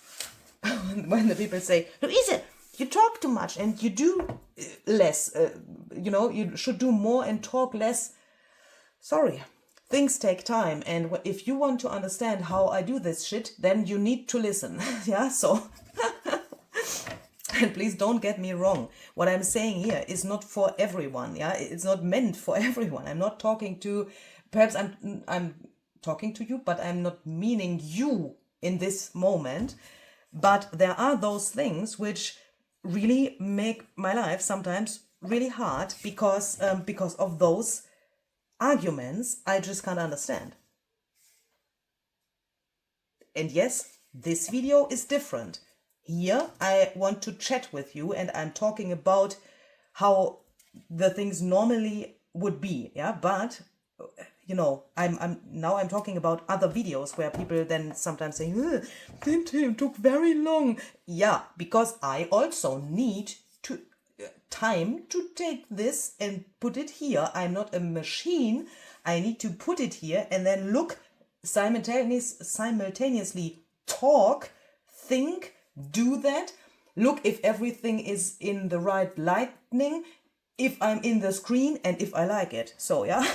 [SPEAKER 1] When the people say, Luise, you talk too much and you do less. You should do more and talk less. Sorry. Things take time, and if you want to understand how I do this shit, then you need to listen. Yeah, so and please don't get me wrong. What I'm saying here is not for everyone. Yeah, it's not meant for everyone. I'm not talking to, perhaps I'm talking to you, but I'm not meaning you in this moment. But there are those things which really make my life sometimes really hard because of those arguments I just can't understand. And yes, this video is different. Here I want to chat with you and I'm talking about how the things normally would be, yeah, but I'm talking about other videos where people then sometimes say, it took very long. Yeah, because I also need to time to take this and put it here. I'm not a machine. I need to put it here and then look, simultaneously talk, think, do that, look if everything is in the right lighting, if I'm in the screen, and if I like it. So yeah,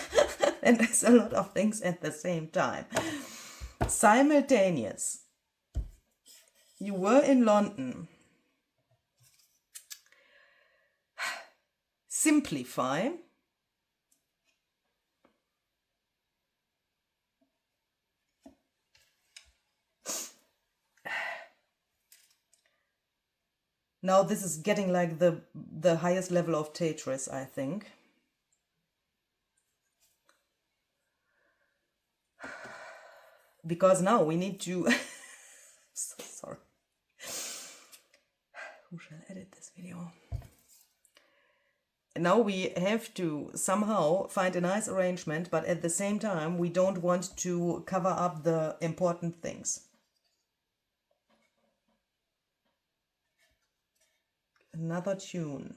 [SPEAKER 1] and there's a lot of things at the same time. Simultaneous. You were in London. Simplify. Now this is getting like the highest level of Tetris, I think. Because now we need to... so sorry. Who shall edit this video? Now we have to somehow find a nice arrangement, but at the same time we don't want to cover up the important things. Another tune.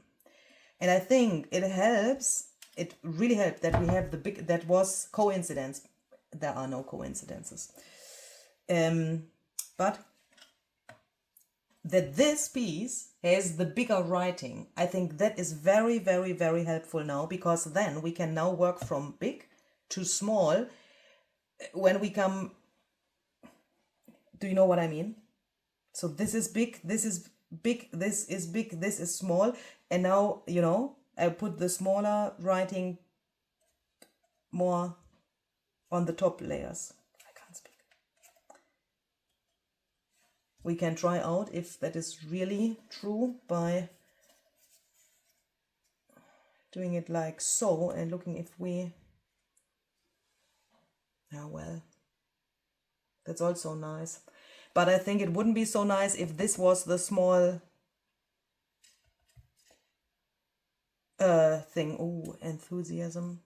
[SPEAKER 1] And I think it really helped that we have that was coincidence. There are no coincidences. But that this piece has the bigger writing, I think that is very, very, very helpful now, because then we can now work from big to small when we come... Do you know what I mean? So this is big, this is big, this is big, this is small. And now, I put the smaller writing more on the top layers. I can't speak. We can try out if that is really true by doing it like so and looking if we... Yeah, well, that's also nice. But I think it wouldn't be so nice if this was the small thing. Oh, enthusiasm.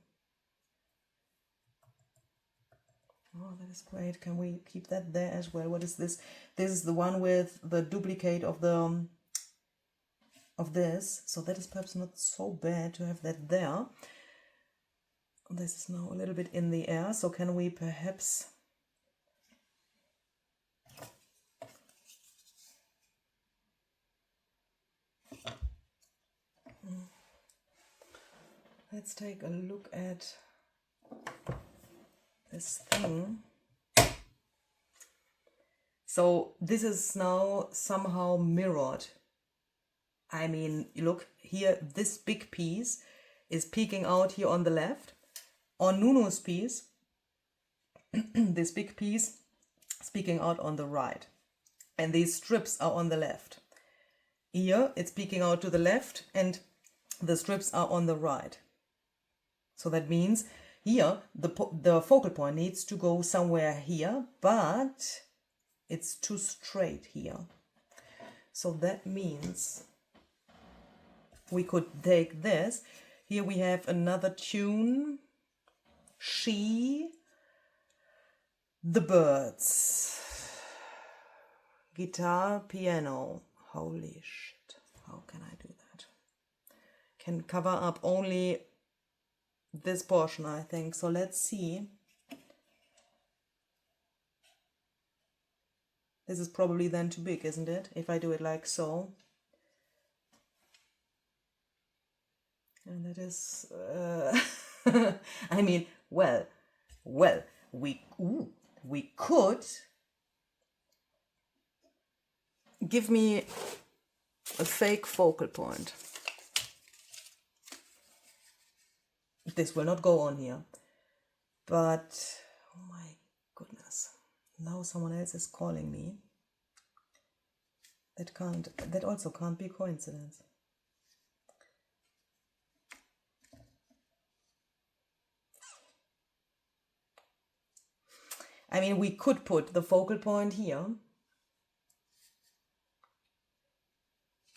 [SPEAKER 1] Oh, that is great. Can we keep that there as well? What is this? This is the one with the duplicate of the of this. So that is perhaps not so bad to have that there. This is now a little bit in the air. So can we perhaps... Let's take a look at this thing. So this is now somehow mirrored. I mean, look here, this big piece is peeking out here on the left. On Nunu's piece, this big piece is peeking out on the right. And these strips are on the left. Here it's peeking out to the left and the strips are on the right. So that means here the focal point needs to go somewhere here, but it's too straight here. So that means we could take this. Here we have another tune. She, the birds. Guitar, piano. Holy shit. How can I do that? Can cover up only this portion, I think. So let's see. This is probably then too big, isn't it? If I do it like so. And that is, I mean, well, we could give me a fake focal point. This will not go on here, but oh my goodness, now someone else is calling me. That also can't be coincidence. I mean, we could put the focal point here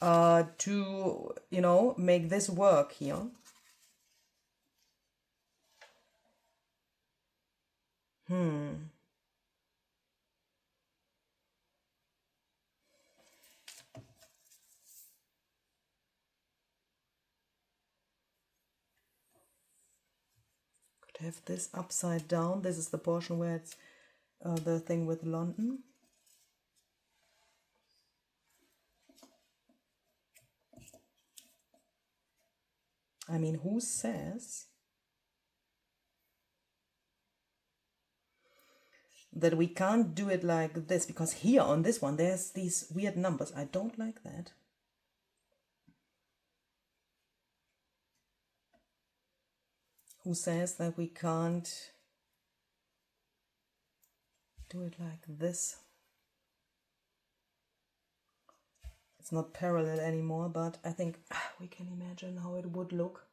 [SPEAKER 1] to, you know, make this work here. Could have this upside down. This is the portion where it's the thing with London. I mean, who says that we can't do it like this? Because here on this one, there's these weird numbers. I don't like that. Who says that we can't do it like this? It's not parallel anymore, but I think we can imagine how it would look.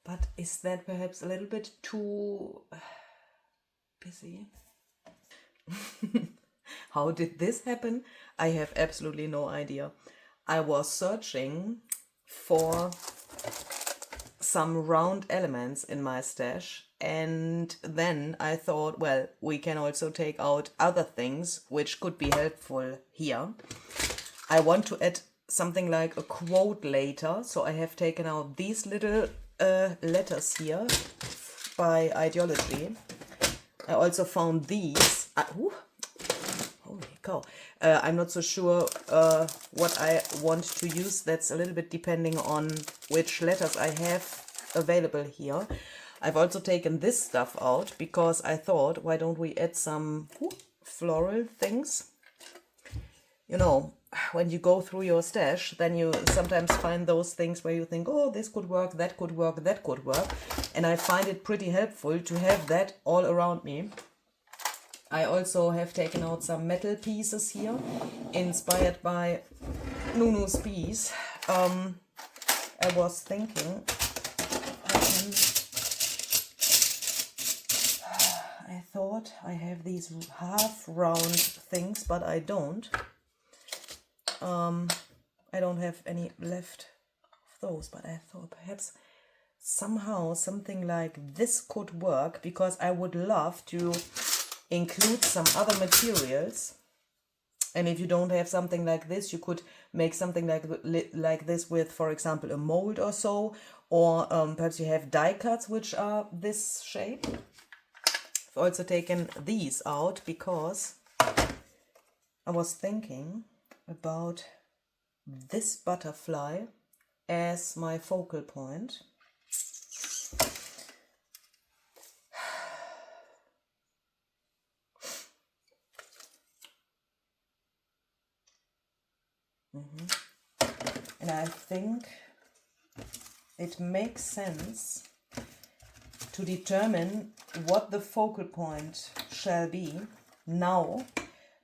[SPEAKER 1] But is that perhaps a little bit too busy? How did this happen? I have absolutely no idea. I was searching for some round elements in my stash, and then I thought, well, we can also take out other things which could be helpful here. I want to add something like a quote later, so I have taken out these little letters here by ideology. I also found these. Holy cow. I'm not so sure what I want to use. That's a little bit depending on which letters I have available here. I've also taken this stuff out because I thought, why don't we add some floral things? You know, when you go through your stash, then you sometimes find those things where you think, oh, this could work, that could work, that could work. And I find it pretty helpful to have that all around me. I also have taken out some metal pieces here, inspired by Nunu's piece. I was I thought I have these half round things, but I don't. I don't have any left of those, but I thought perhaps somehow something like this could work, because I would love to include some other materials. And if you don't have something like this, you could make something like this with, for example, a mold or so, or perhaps you have die cuts which are this shape. I've also taken these out because I was thinking about this butterfly as my focal point. And I think it makes sense to determine what the focal point shall be now,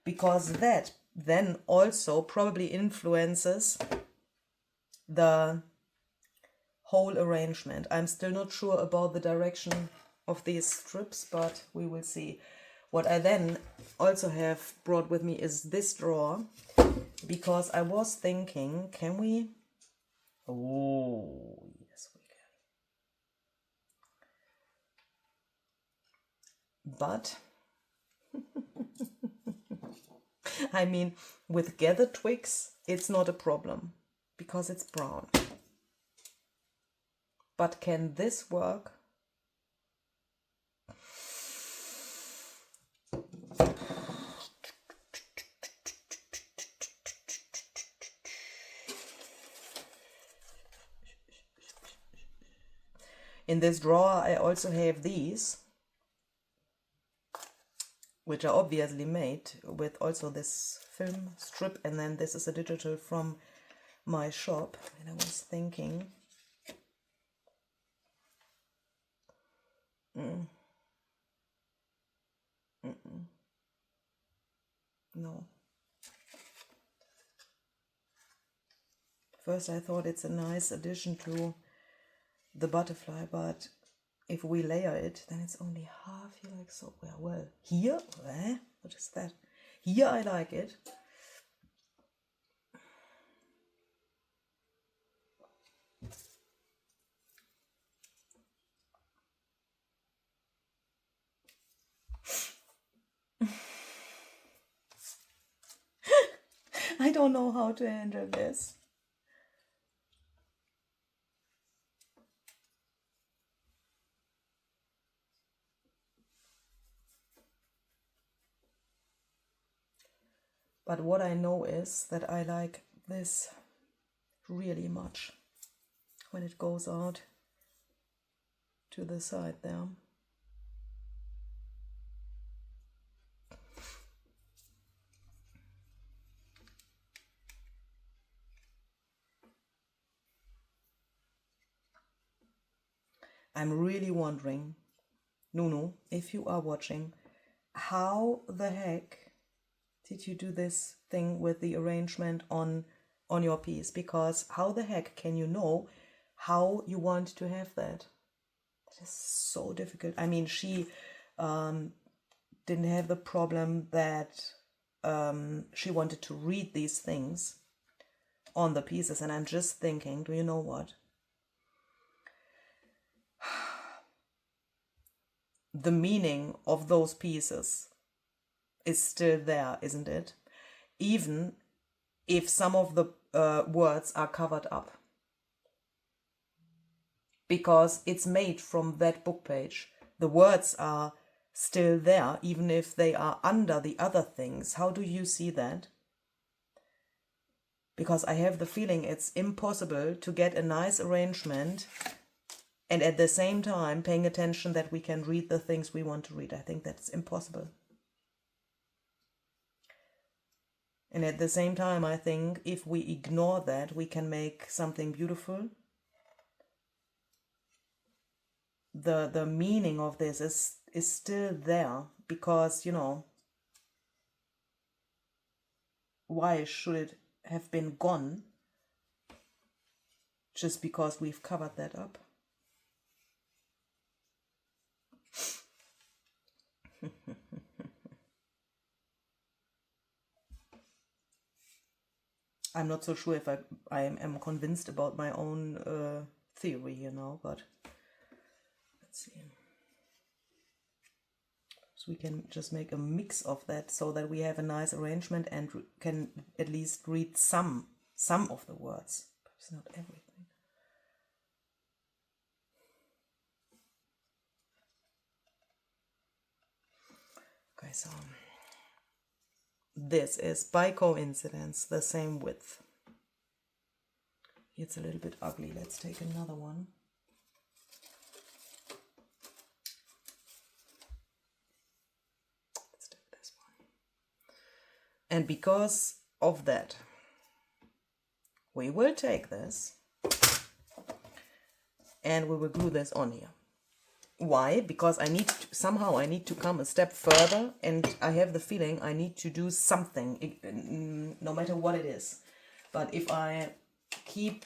[SPEAKER 1] because that then also probably influences the whole arrangement. I'm still not sure about the direction of these strips, but we will see. What I then also have brought with me is this drawer, because I was thinking, can we? Oh, yes, we can. But I mean, with gather twigs, it's not a problem because it's brown. But can this work? In this drawer, I also have these, which are obviously made with also this film strip, and then this is a digital from my shop. And I was thinking, no. First I thought it's a nice addition to the butterfly, but if we layer it, then it's only half here, like so. Well, here, what is that? Here I like it. I don't know how to handle this. But what I know is that I like this really much when it goes out to the side there. I'm really wondering, Nunu, if you are watching, how the heck did you do this thing with the arrangement on your piece? Because how the heck can you know how you want to have that? That is so difficult. I mean, she didn't have the problem that she wanted to read these things on the pieces, and I'm just thinking, do you know what? The meaning of those pieces is still there, isn't it? Even if some of the words are covered up. Because it's made from that book page. The words are still there, even if they are under the other things. How do you see that? Because I have the feeling it's impossible to get a nice arrangement and at the same time paying attention that we can read the things we want to read. I think that's impossible. And at the same time, I think if we ignore that, we can make something beautiful. The meaning of this is still there, because, you know, why should it have been gone just because we've covered that up? I'm not so sure if I am convinced about my own theory, you know, but let's see. So we can just make a mix of that so that we have a nice arrangement and can at least read some of the words, perhaps not everything. Okay, so this is by coincidence the same width. It's a little bit ugly. Let's take another one. Let's take this one. And because of that, we will take this and we will glue this on here. Why? Because I need to come a step further, and I have the feeling I need to do something, no matter what it is. But if I keep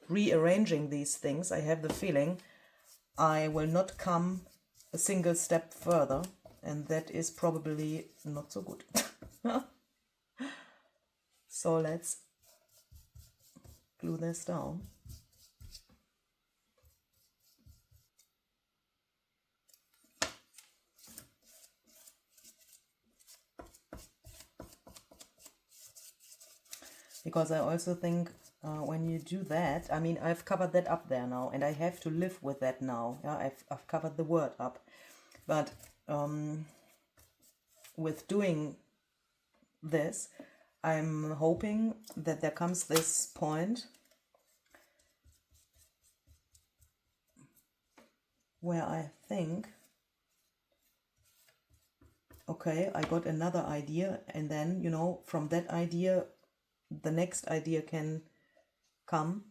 [SPEAKER 1] rearranging these things, I have the feeling I will not come a single step further, and that is probably not so good. So let's glue this down. Because I also think when you do that, I mean, I've covered that up there now, and I have to live with that now. Yeah, I've covered the word up. But with doing this, I'm hoping that there comes this point where I think, okay, I got another idea, and then, you know, from that idea, the next idea can come.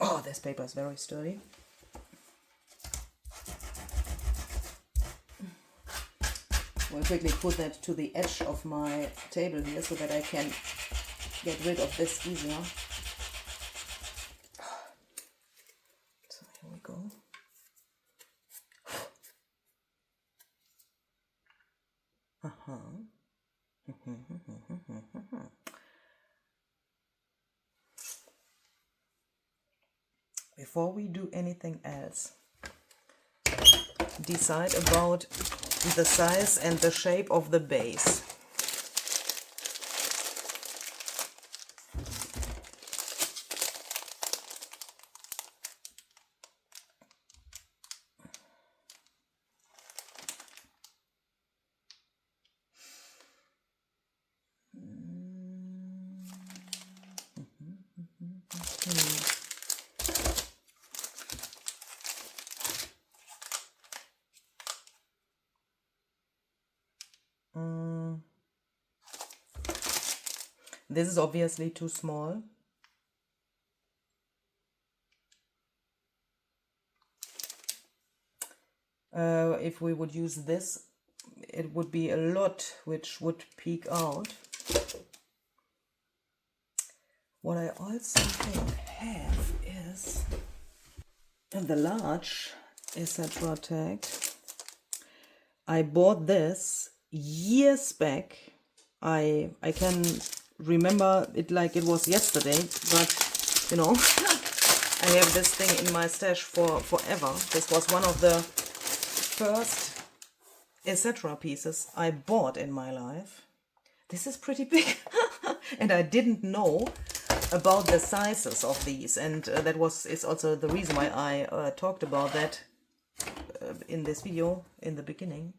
[SPEAKER 1] Oh, this paper is very sturdy. We'll quickly put that to the edge of my table here so that I can get rid of this easier. So here we go. Before we do anything else, decide about the size and the shape of the base. This is obviously too small. If we would use this, it would be a lot which would peek out. What I also think have is the large etc. tag. I bought this years back. I can remember it like it was yesterday, but you know, I have this thing in my stash for forever. This was one of the first etc. pieces I bought in my life. This is pretty big. And I didn't know about the sizes of these, and that is also the reason why I talked about that in this video in the beginning,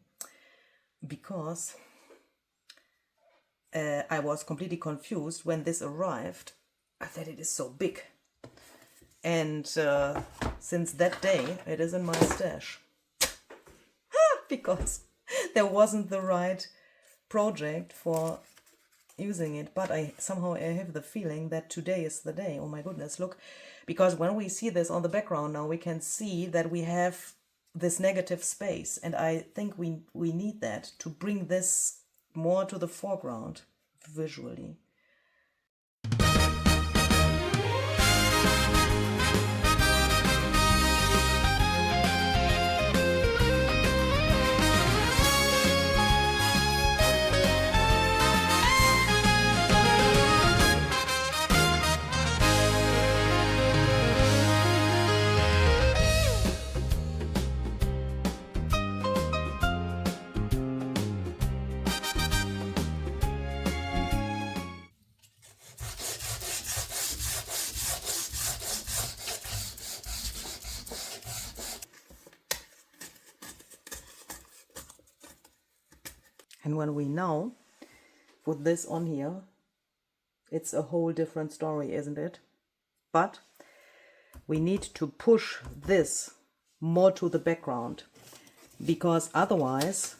[SPEAKER 1] because I was completely confused when this arrived that it is so big, and since that day it is in my stash because there wasn't the right project for using it. But I have the feeling that today is the day. Oh my goodness, look, because when we see this on the background now, we can see that we have this negative space, and I think we need that to bring this more to the foreground. visually. And when we now put this on here, it's a whole different story, isn't it? But we need to push this more to the background, because otherwise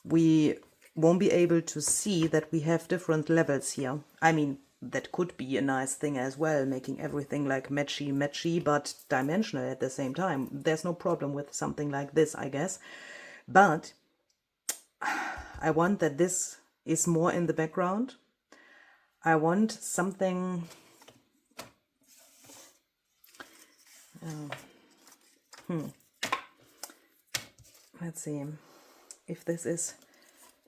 [SPEAKER 1] we won't be able to see that we have different levels here. I mean, that could be a nice thing as well, making everything like matchy, but dimensional at the same time. There's no problem with something like this, I guess. But I want that this is more in the background. I want something... Let's see if this is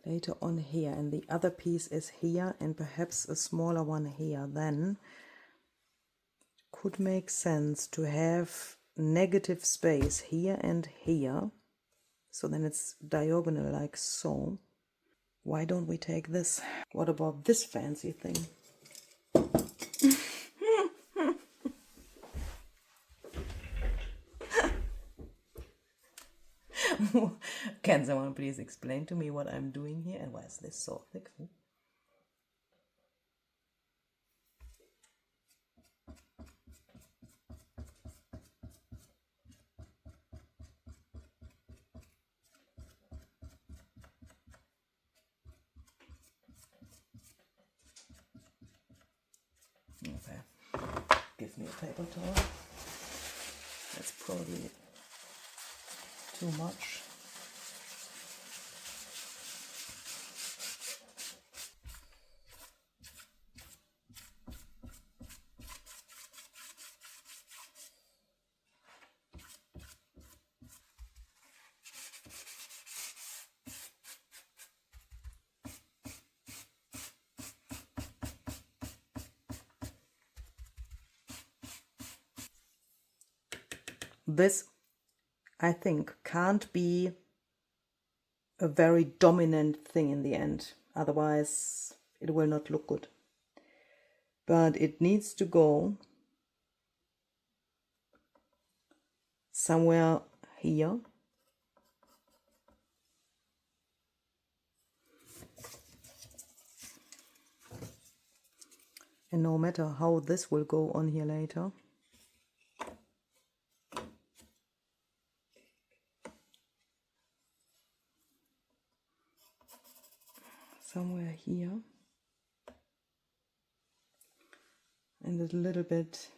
[SPEAKER 1] later on here and the other piece is here and perhaps a smaller one here, then could make sense to have negative space here and here, so then it's diagonal like so. Why don't we take this? What about this fancy thing? Can someone please explain to me what I'm doing here and why is this so thick? Okay, give me a paper towel. That's probably too much. This, I think, can't be a very dominant thing in the end. Otherwise, it will not look good. But it needs to go somewhere here. And no matter how this will go on here later, somewhere here, and a little bit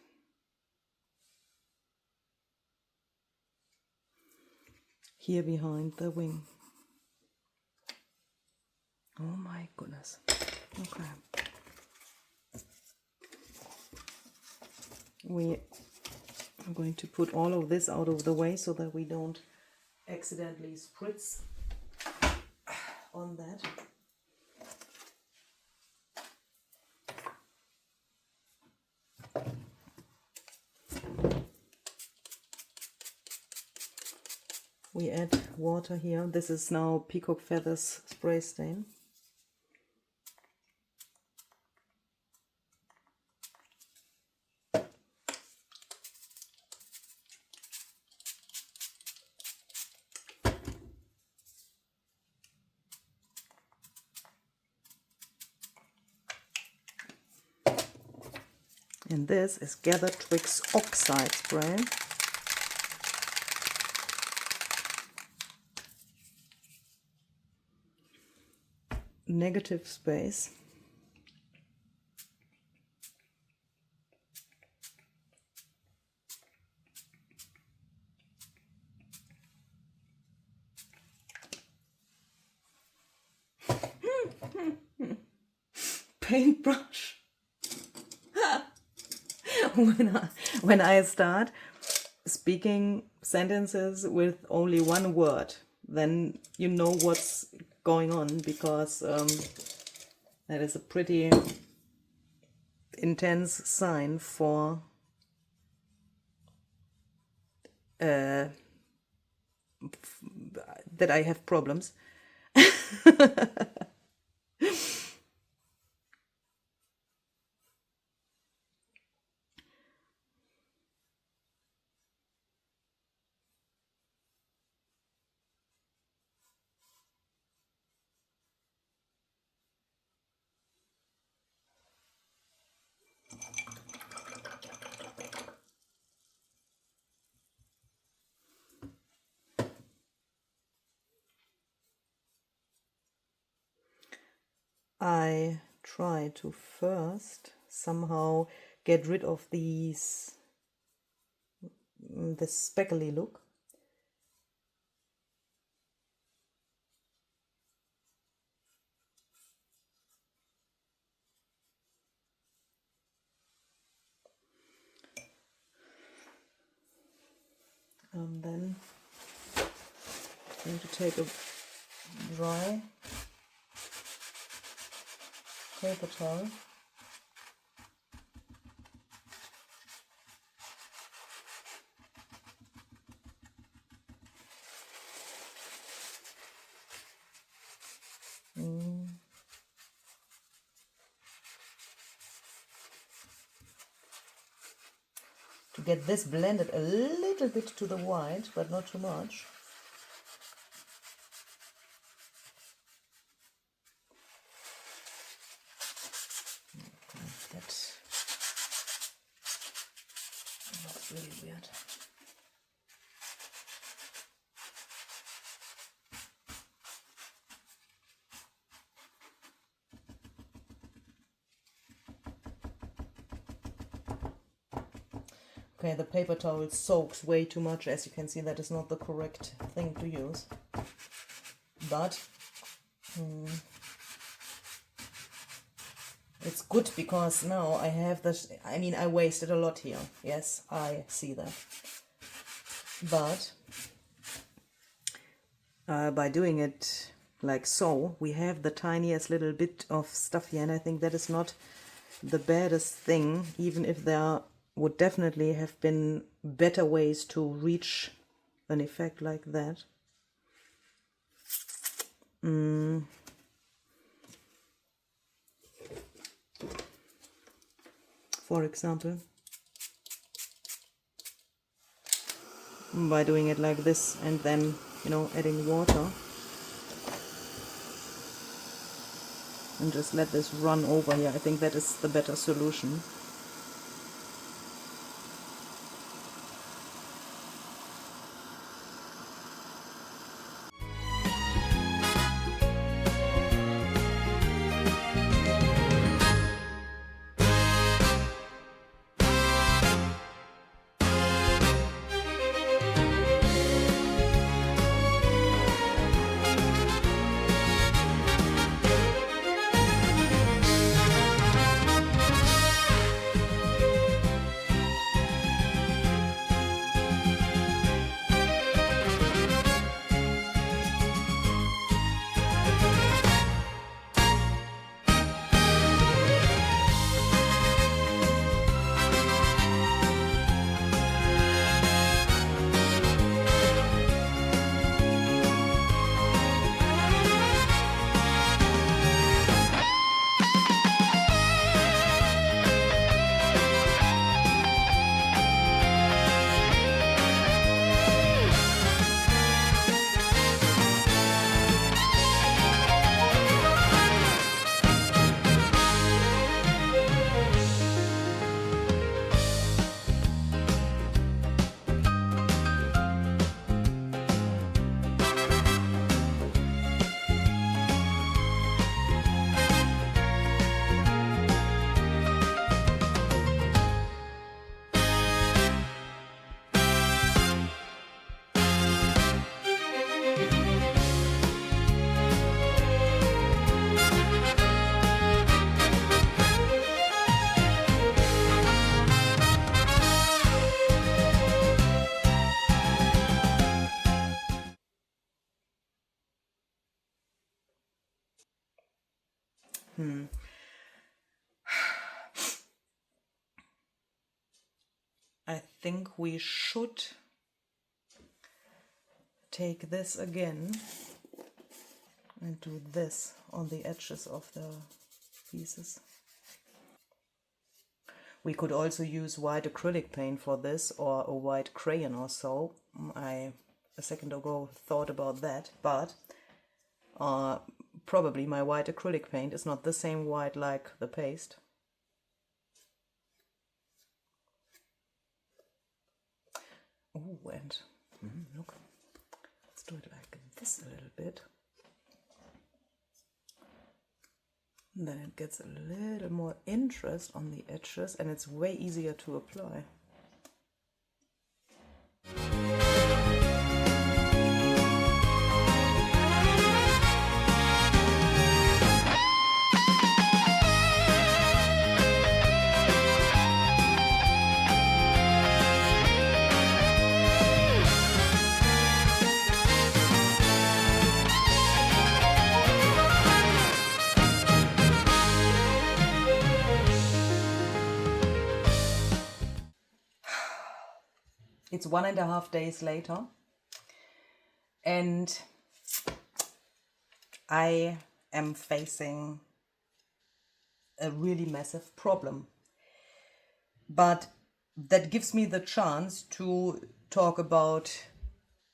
[SPEAKER 1] here behind the wing. Oh my goodness. Okay. We are going to put all of this out of the way so that we don't accidentally spritz on that. We add water here. This is now peacock feathers spray stain. And this is Gather Twix Oxide spray. Negative space. paintbrush when I start speaking sentences with only one word, then you know what's going on, because that is a pretty intense sign for that I have problems. I try to first somehow get rid of this speckly look. And then I'm going to take a dry paper towel. To get this blended a little bit to the white, but not too much. Okay, that looks really weird. Okay, the paper towel soaks way too much. As you can see, that is not the correct thing to use. But it's good, because now I have this. I mean, I wasted a lot here. Yes, I see that. But by doing it like so, we have the tiniest little bit of stuff here, and I think that is not the baddest thing, even if there would definitely have been better ways to reach an effect like that. For example, by doing it like this and then, adding water and just let this run over here. I think that is the better solution. I think we should take this again and do this on the edges of the pieces. We could also use white acrylic paint for this, or a white crayon or so. I a second ago thought about that, but probably my white acrylic paint is not the same white like the paste. Oh, and look, let's do it like this a little bit. Then it gets a little more interest on the edges and it's way easier to apply. It's 1.5 days later, and I am facing a really massive problem. But that gives me the chance to talk about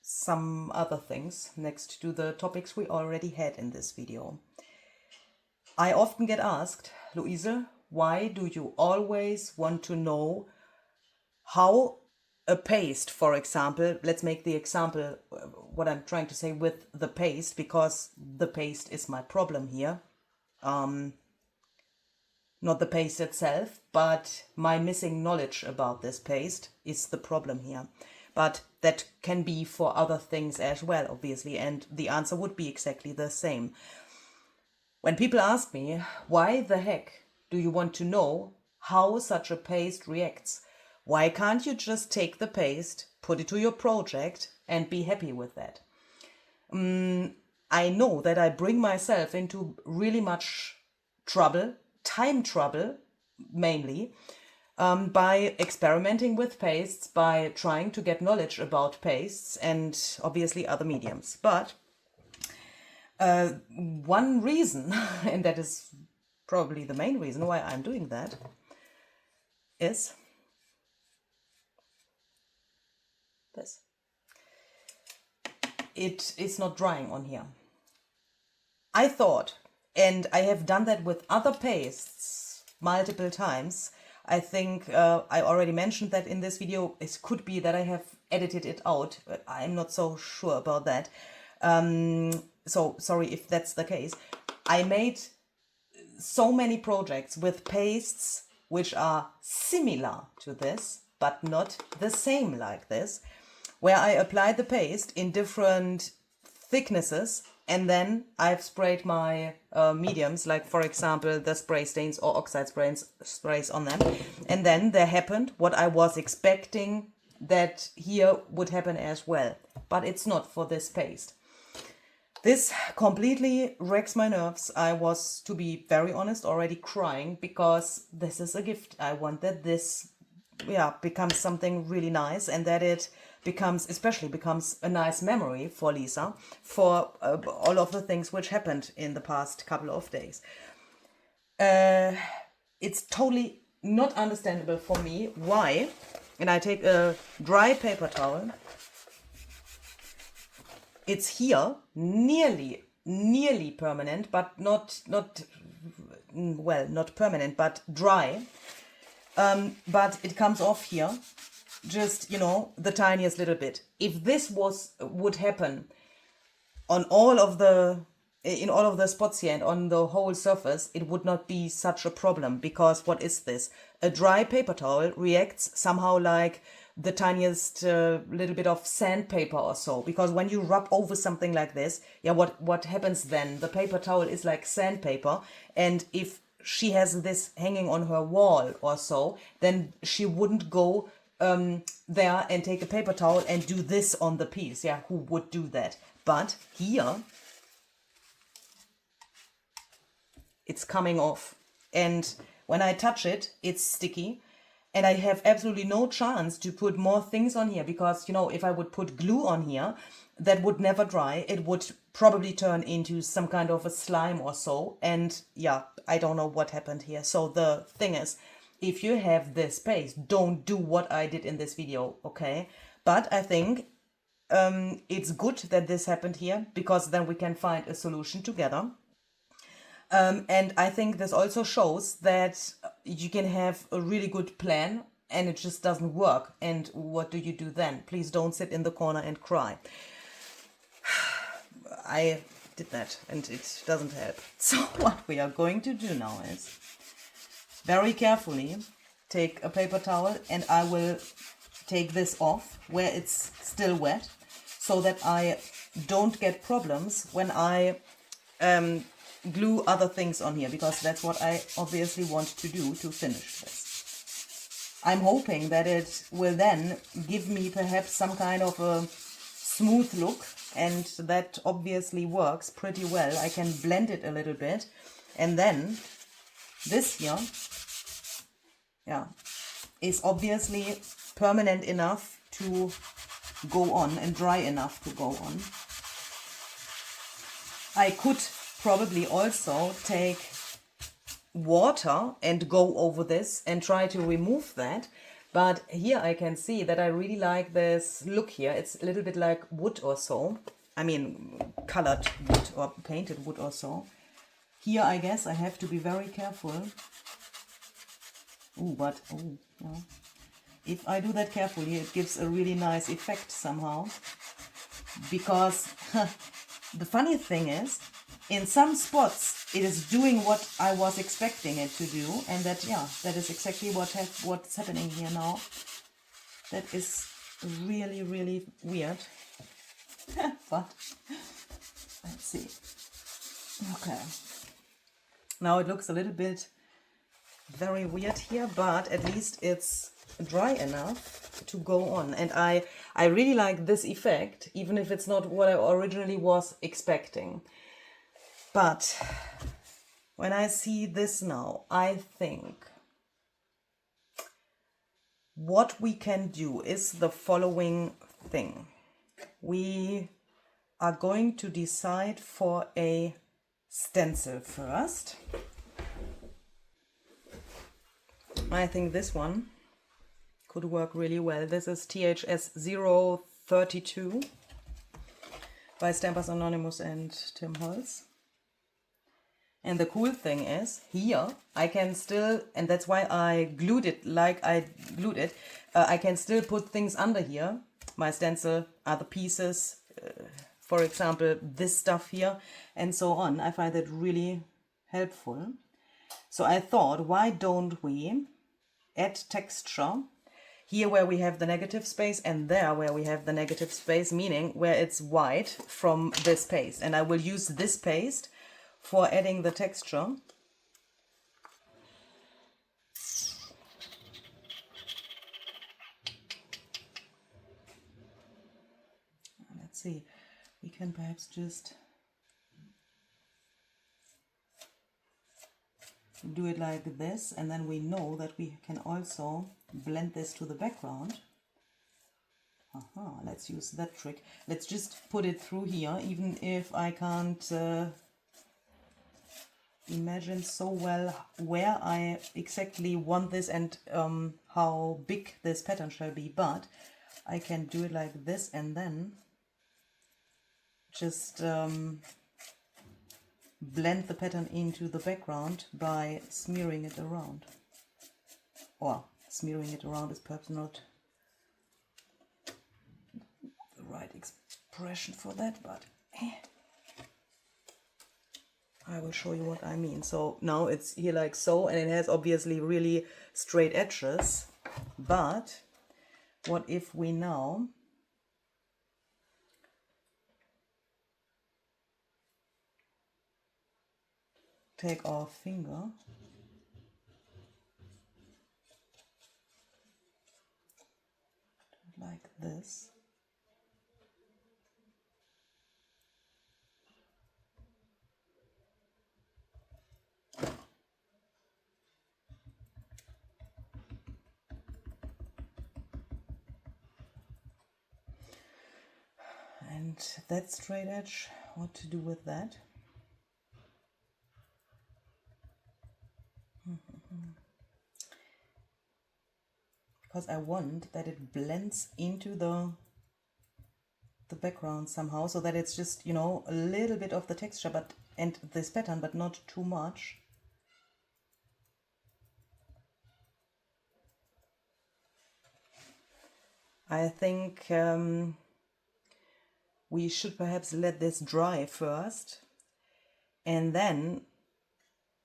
[SPEAKER 1] some other things next to the topics we already had in this video. I often get asked, Luise, why do you always want to know how a paste, for example, let's make the example, what I'm trying to say with the paste, because the paste is my problem here. Not the paste itself, but my missing knowledge about this paste is the problem here. But that can be for other things as well, obviously, and the answer would be exactly the same. When people ask me, why the heck do you want to know how such a paste reacts? Why can't you just take the paste, put it to your project, and be happy with that? I know that I bring myself into really much trouble, time trouble, mainly, by experimenting with pastes, by trying to get knowledge about pastes and obviously other mediums. But one reason, and that is probably the main reason why I'm doing that, is this. It is not drying on here. I thought, and I have done that with other pastes multiple times. I think I already mentioned that in this video. It could be that I have edited it out, but I'm not so sure about that. So sorry if that's the case. I made so many projects with pastes which are similar to this, but not the same like this, where I applied the paste in different thicknesses, and then I've sprayed my mediums, like for example the spray stains or oxide sprays on them, and then there happened what I was expecting that here would happen as well, but it's not for this paste. This completely wrecks my nerves. I was, to be very honest, already crying, because this is a gift. I want that this becomes something really nice, and that it especially becomes a nice memory for Lisa, for all of the things which happened in the past couple of days. It's totally not understandable for me why, and I take a dry paper towel, it's here, nearly permanent, but not permanent, but dry, but it comes off here, just, the tiniest little bit. If this would happen on in all of the spots here and on the whole surface, it would not be such a problem, because what is this? A dry paper towel reacts somehow like the tiniest little bit of sandpaper or so, because when you rub over something like this, what happens then? The paper towel is like sandpaper, and if she has this hanging on her wall or so, then she wouldn't go there and take a paper towel and do this on the piece. Who would do that? But here it's coming off. And when I touch it, it's sticky. And I have absolutely no chance to put more things on here because, you know, if I would put glue on here, that would never dry. It would probably turn into some kind of a slime or so. And yeah, I don't know what happened here. So the thing is, if you have this space, don't do what I did in this video, okay? But I think it's good that this happened here because then we can find a solution together. And I think this also shows that you can have a really good plan and it just doesn't work. And what do you do then? Please don't sit in the corner and cry. I did that and it doesn't help. So what we are going to do now is very carefully take a paper towel and I will take this off where it's still wet so that I don't get problems when I glue other things on here, because that's what I obviously want to do to finish this. I'm hoping that it will then give me perhaps some kind of a smooth look, and that obviously works pretty well. I can blend it a little bit, and then this here, yeah, is obviously permanent enough to go on and dry enough to go on. I could probably also take water and go over this and try to remove that, but here I can see that I really like this look here. It's a little bit like wood or so. I mean, colored wood or painted wood or so. Here I guess I have to be very careful. Yeah. If I do that carefully, it gives a really nice effect somehow. Because the funny thing is, in some spots, it is doing what I was expecting it to do, and that, yeah, that is exactly what's happening here now. That is really, really weird. But let's see. Okay. Now it looks a little bit very weird here, but at least it's dry enough to go on. And I really like this effect, even if it's not what I originally was expecting. But when I see this now, I think what we can do is the following thing. We are going to decide for a stencil first. I think this one could work really well. This is THS 032 by Stampers Anonymous and Tim Holtz. And the cool thing is, here I can still, and that's why I glued it like I glued it, I can still put things under here. My stencil, other pieces, for example, this stuff here, and so on. I find that really helpful. So I thought, why don't we add texture here where we have the negative space and there where we have the negative space, meaning where it's white from this paste. And I will use this paste for adding the texture. Let's see, we can perhaps just do it like this, and then we know that we can also blend this to the background. Let's use that trick. Let's just put it through here, even if I can't imagine so well where I exactly want this and how big this pattern shall be, but I can do it like this and then just blend the pattern into the background by smearing it around. Or smearing it around is perhaps not the right expression for that, but I will show you what I mean. So now it's here like so, and it has obviously really straight edges, but what if we now take our finger like this, And that straight edge, what to do with that? Because I want that it blends into the background somehow, so that it's just, you know, a little bit of the texture but and this pattern, but not too much. I think we should perhaps let this dry first, and then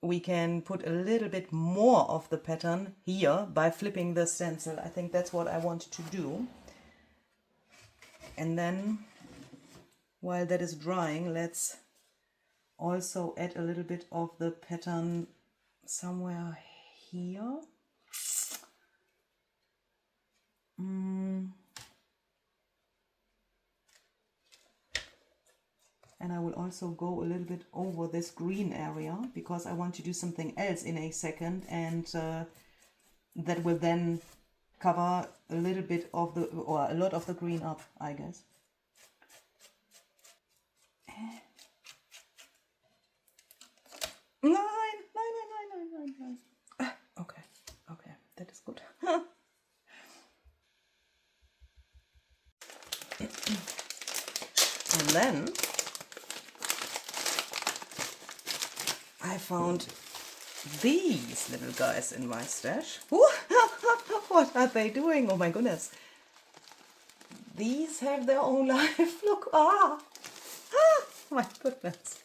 [SPEAKER 1] we can put a little bit more of the pattern here by flipping the stencil. I think that's what I want to do. And then while that is drying, let's also add a little bit of the pattern somewhere here. And I will also go a little bit over this green area because I want to do something else in a second, and that will then cover a little bit of the, or a lot of the green up, I guess. Nine. Okay, that is good. And then I found these little guys in my stash. What are they doing? Oh my goodness. These have their own life. Look, my goodness.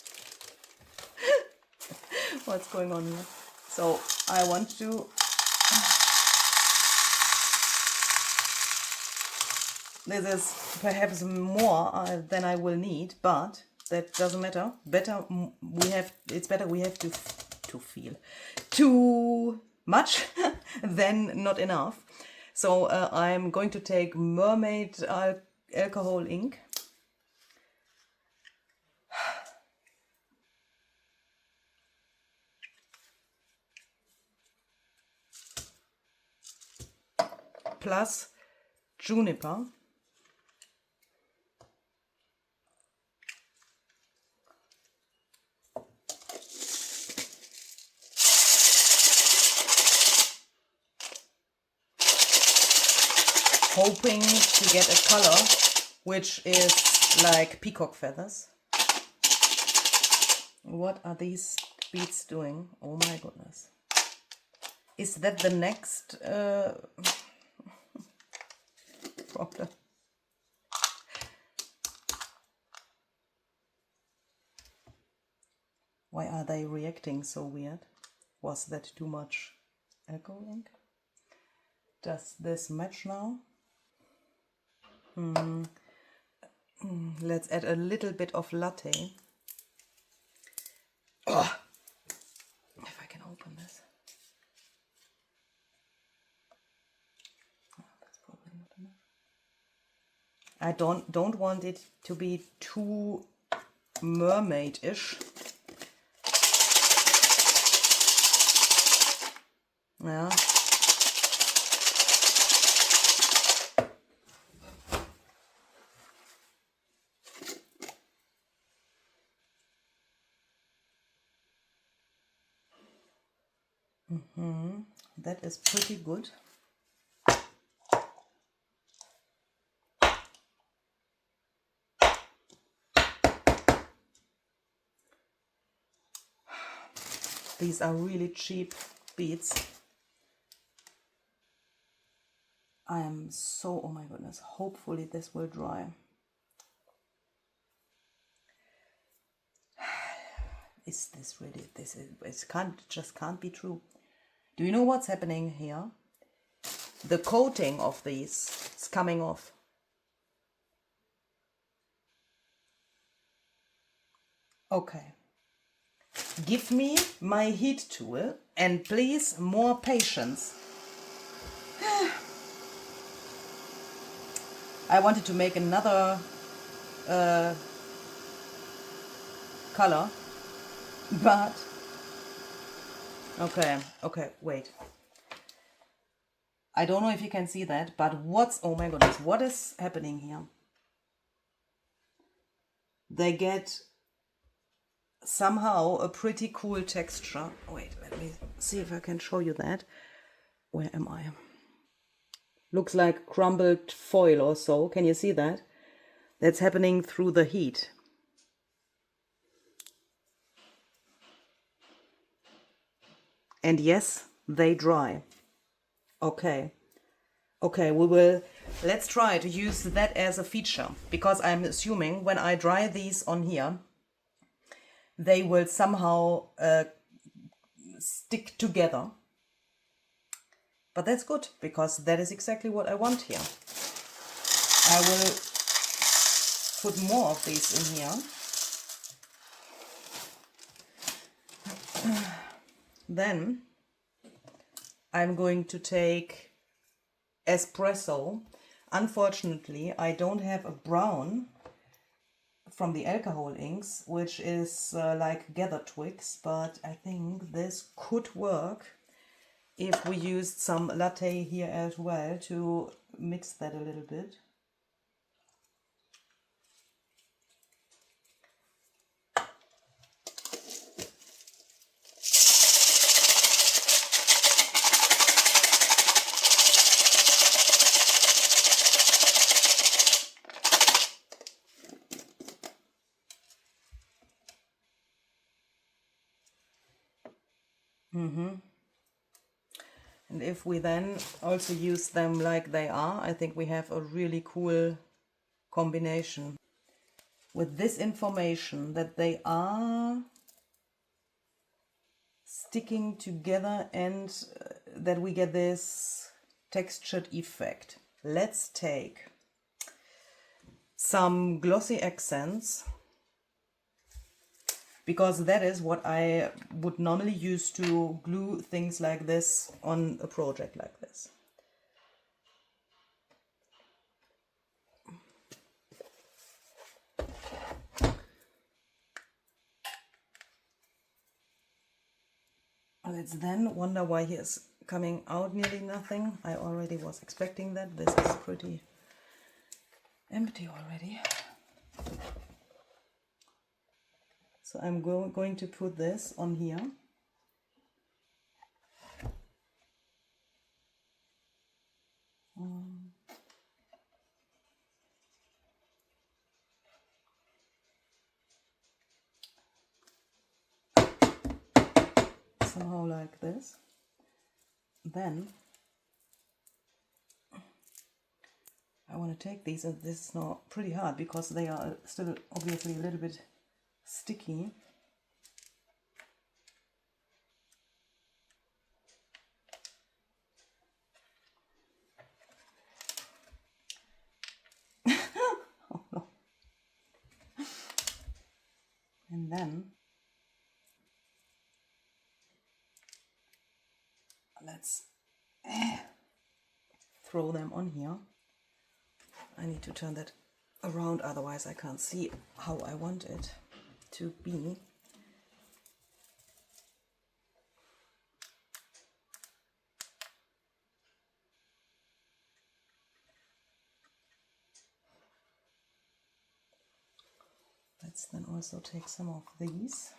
[SPEAKER 1] What's going on here? So I want to this is perhaps more than I will need, but that doesn't matter. It's better we have to feel too much than not enough. So I'm going to take Mermaid alcohol ink. Plus Juniper. Hoping to get a color which is like peacock feathers. What are these beads doing? Oh my goodness. Is that the next problem? Why are they reacting so weird? Was that too much alcohol ink? Does this match now? Let's add a little bit of latte. Oh, if I can open this. Oh, that's probably not enough. I don't want it to be too mermaid-ish. Yeah. That is pretty good. These are really cheap beads. I am so, oh my goodness, hopefully this will dry. Is this really, it can't be true. Do you know what's happening here? The coating of these is coming off. Okay. Give me my heat tool and please more patience. I wanted to make another color, but okay, wait. I don't know if you can see that, but oh my goodness, what is happening here? they get somehow a pretty cool texture. Wait, let me see if I can show you that. Where am I? Looks like crumbled foil or so. Can you see that? That's happening through the heat. And yes, they dry. Okay. Okay, let's try to use that as a feature, because I'm assuming when I dry these on here, they will somehow stick together. But that's good, because that is exactly what I want here. I will put more of these in here. Then I'm going to take espresso. Unfortunately, I don't have a brown from the alcohol inks, which is like gather twigs, but I think this could work if we used some latte here as well to mix that a little bit. And if we then also use them like they are, I think we have a really cool combination. With this information that they are sticking together and that we get this textured effect. Let's take some glossy accents, because that is what I would normally use to glue things like this on a project like this. Let's then wonder why he is coming out nearly nothing. I already was expecting that. This is pretty empty already. So I'm going to put this on here. Somehow like this. Then I want to take these, and this is not pretty hard because they are still obviously a little bit sticky. Oh, no. And then let's throw them on here. I need to turn that around, otherwise I can't see how I want it to be. Let's then also take some of these.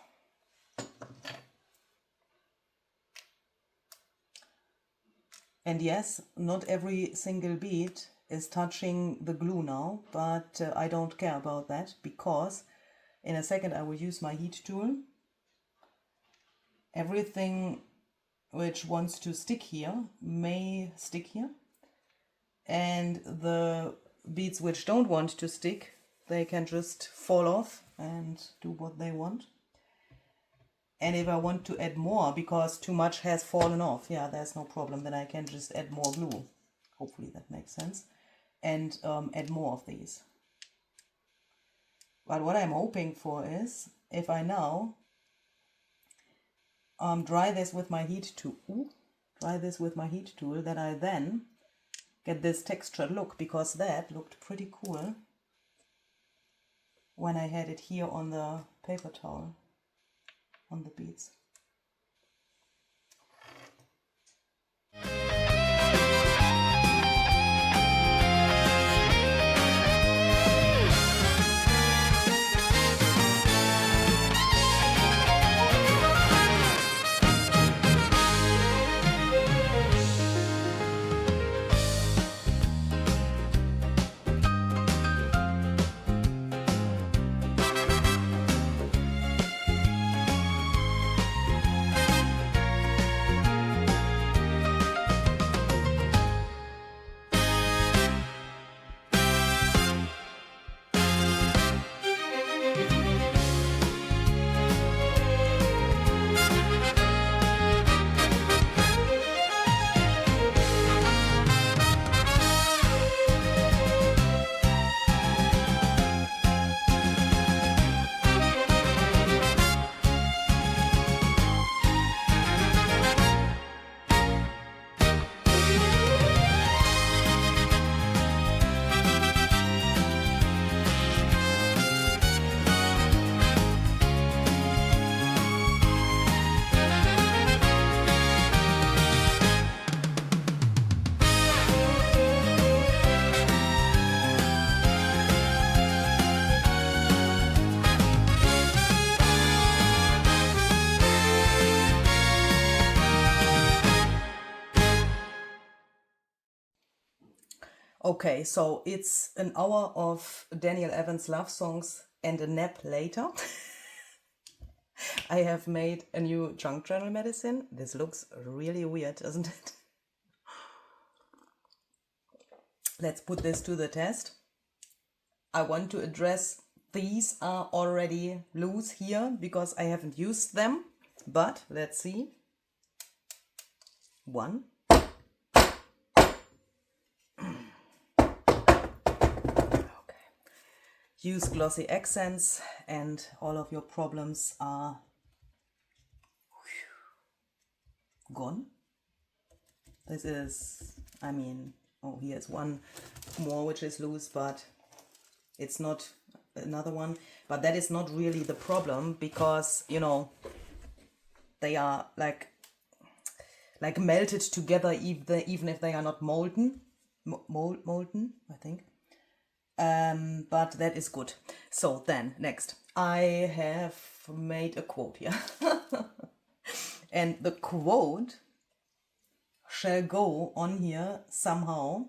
[SPEAKER 1] And yes, not every single bead is touching the glue now, but I don't care about that, because in a second I will use my heat tool. Everything which wants to stick here may stick here, and the beads which don't want to stick, they can just fall off and do what they want. And if I want to add more because too much has fallen off, yeah, there's no problem, then I can just add more glue. Hopefully that makes sense. And add more of these. But what I'm hoping for is, if I now dry this with my heat tool, that I then get this textured look, because that looked pretty cool when I had it here on the paper towel, on the beads. Okay, so it's an hour of Daniel Evans love songs and a nap later. I have made a new junk journal medicine. This looks really weird, doesn't it? Let's put this to the test. I want to address these are already loose here because I haven't used them, but let's see. One. Use glossy accents and all of your problems are gone. This is, I mean, oh, here's one more which is loose, but it's not another one. But that is not really the problem because, you know, they are like melted together even if they are not molten. Molten, I think. But that is good. So then, next, I have made a quote here. And the quote shall go on here somehow.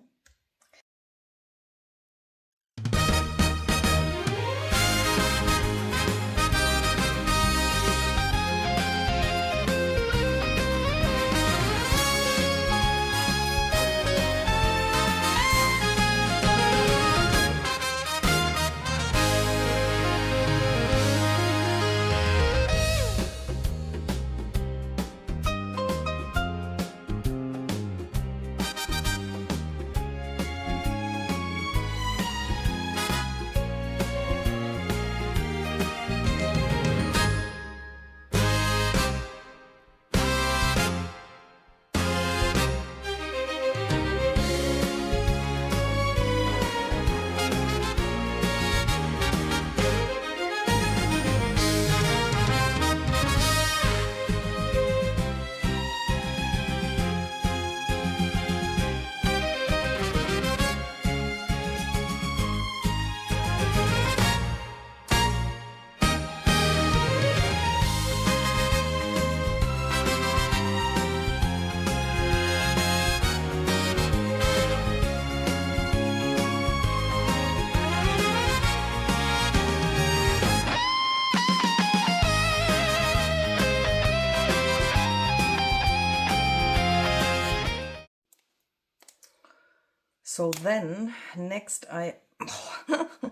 [SPEAKER 1] So then, next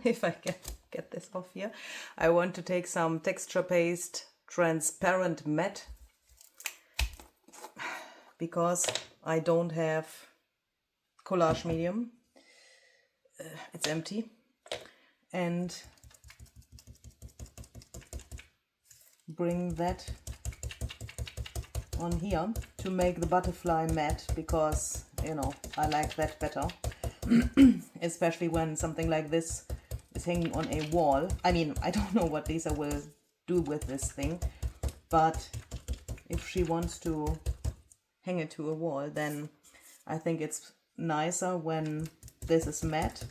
[SPEAKER 1] if I can get this off here, I want to take some texture paste transparent matte because I don't have collage medium. It's empty. And bring that on here to make the butterfly matte because, you know, I like that better. Especially when something like this is hanging on a wall. I mean, I don't know what Lisa will do with this thing, but if she wants to hang it to a wall, then I think it's nicer when this is matte.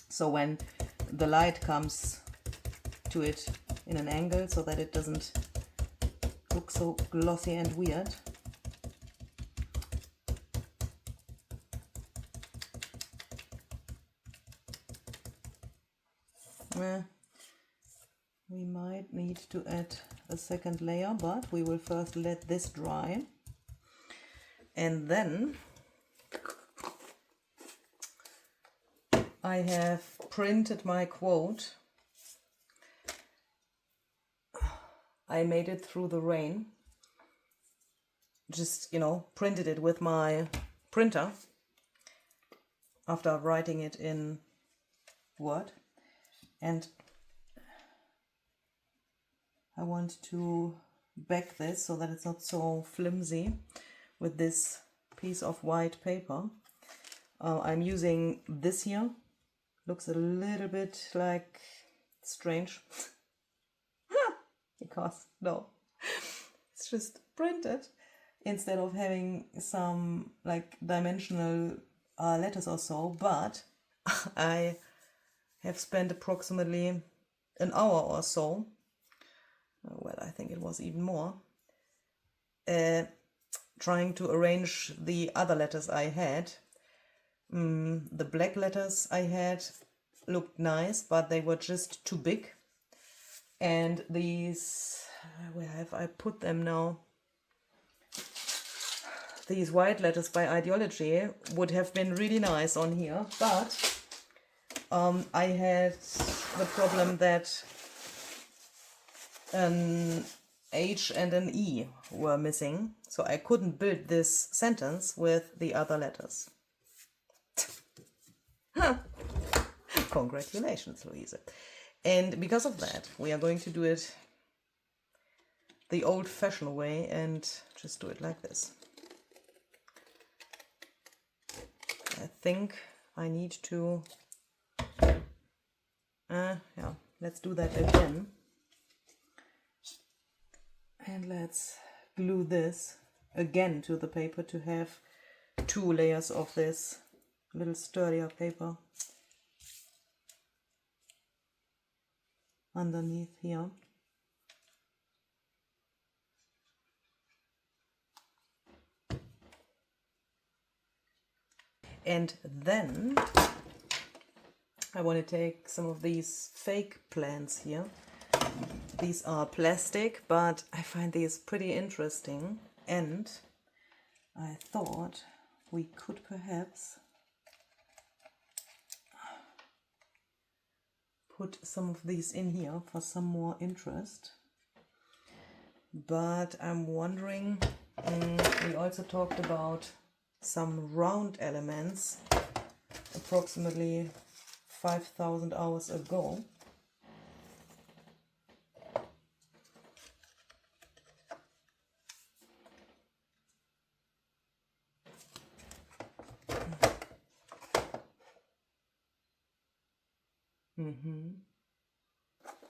[SPEAKER 1] So when the light comes to it in an angle so that it doesn't look so glossy and weird. We might need to add a second layer, but we will first let this dry. And then I have printed my quote. I made it through the rain. Just, you know, printed it with my printer after writing it in Word. And I want to back this so that it's not so flimsy with this piece of white paper. I'm using this here. Looks a little bit like strange because no, it's just printed instead of having some like dimensional letters or so, but I have spent approximately an hour or so, well, I think it was even more, trying to arrange the other letters I had The black letters I had looked nice, but they were just too big. And these, where have I put them now? These white letters by Ideology would have been really nice on here, but I had the problem that an H and an E were missing, so I couldn't build this sentence with the other letters. Congratulations, Luise. And because of that, we are going to do it the old-fashioned way and just do it like this. I think I need to, yeah, let's do that again. And let's glue this again to the paper to have 2 layers of this little sturdier paper underneath here. And then I want to take some of these fake plants here. These are plastic, but I find these pretty interesting. And I thought we could perhaps put some of these in here for some more interest. But I'm wondering, we also talked about some round elements approximately 5,000 hours ago.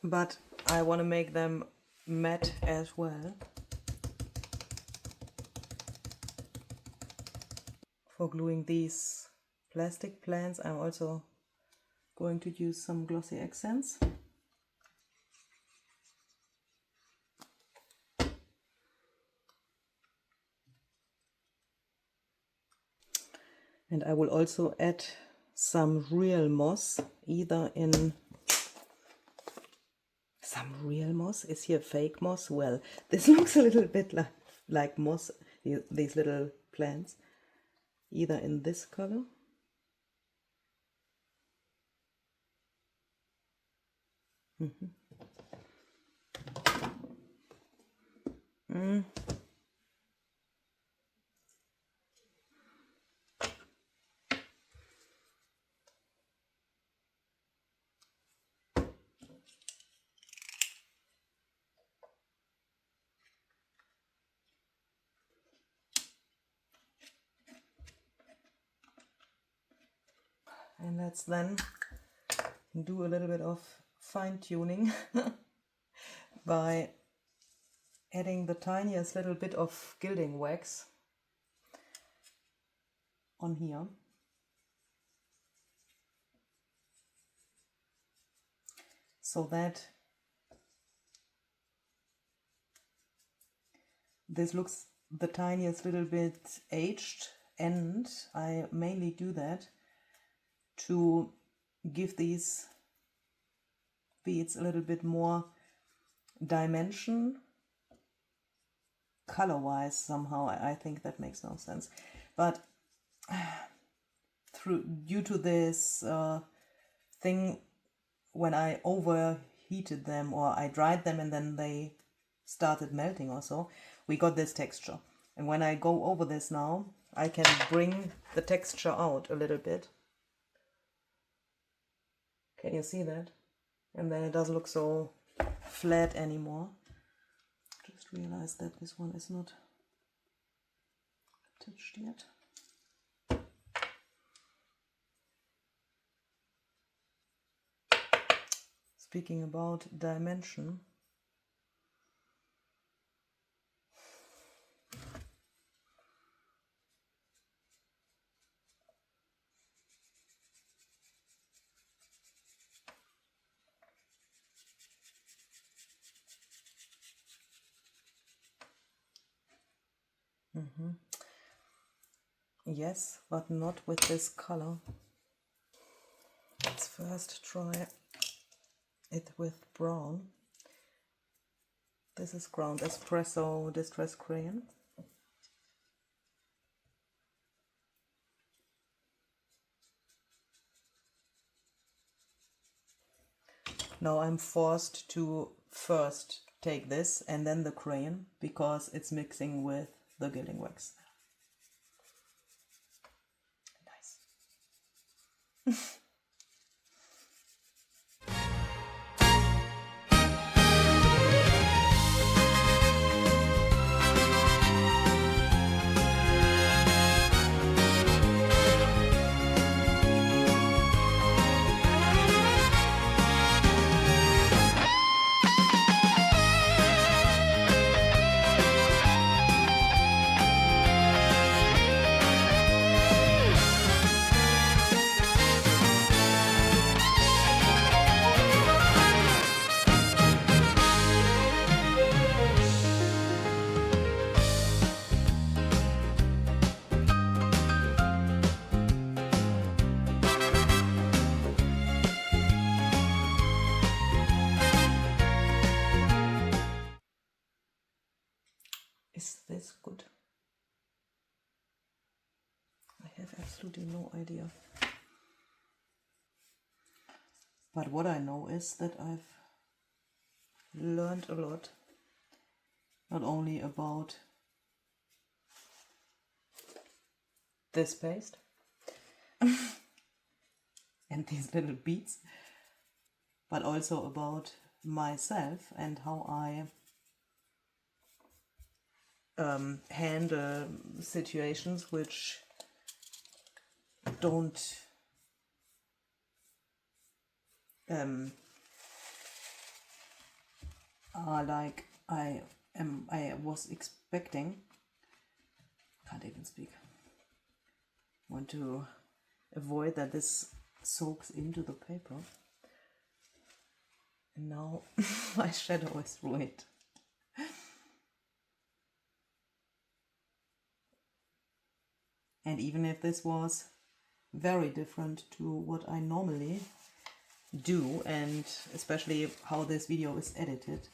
[SPEAKER 1] But I want to make them matte as well. For gluing these plastic plants, I'm also going to use some glossy accents. And I will also add some real moss, either in some real moss. Is here fake moss? Well, this looks a little bit like moss, these little plants. Either in this color and let's then do a little bit of fine-tuning by adding the tiniest little bit of gilding wax on here. So that this looks the tiniest little bit aged, and I mainly do that to give these beads a little bit more dimension color-wise somehow. I think that makes no sense, but due to this thing, when I overheated them or I dried them and then they started melting or so, we got this texture. And when I go over this now, I can bring the texture out a little bit. Can you see that? And then it doesn't look so flat anymore. Just realized that this one is not touched yet. Speaking about dimension, Yes, but not with this color. Let's first try it with brown. This is ground espresso distress crayon. Now I'm forced to first take this and then the crayon because it's mixing with the gilding wax. Nice. Is this good? I have absolutely no idea. But what I know is that I've learned a lot, not only about this paste and these little beads, but also about myself and how I handle situations which don't are like I was expecting. Can't even speak. Want to avoid that this soaks into the paper. And now my shadow is ruined. And even if this was very different to what I normally do, and especially how this video is edited,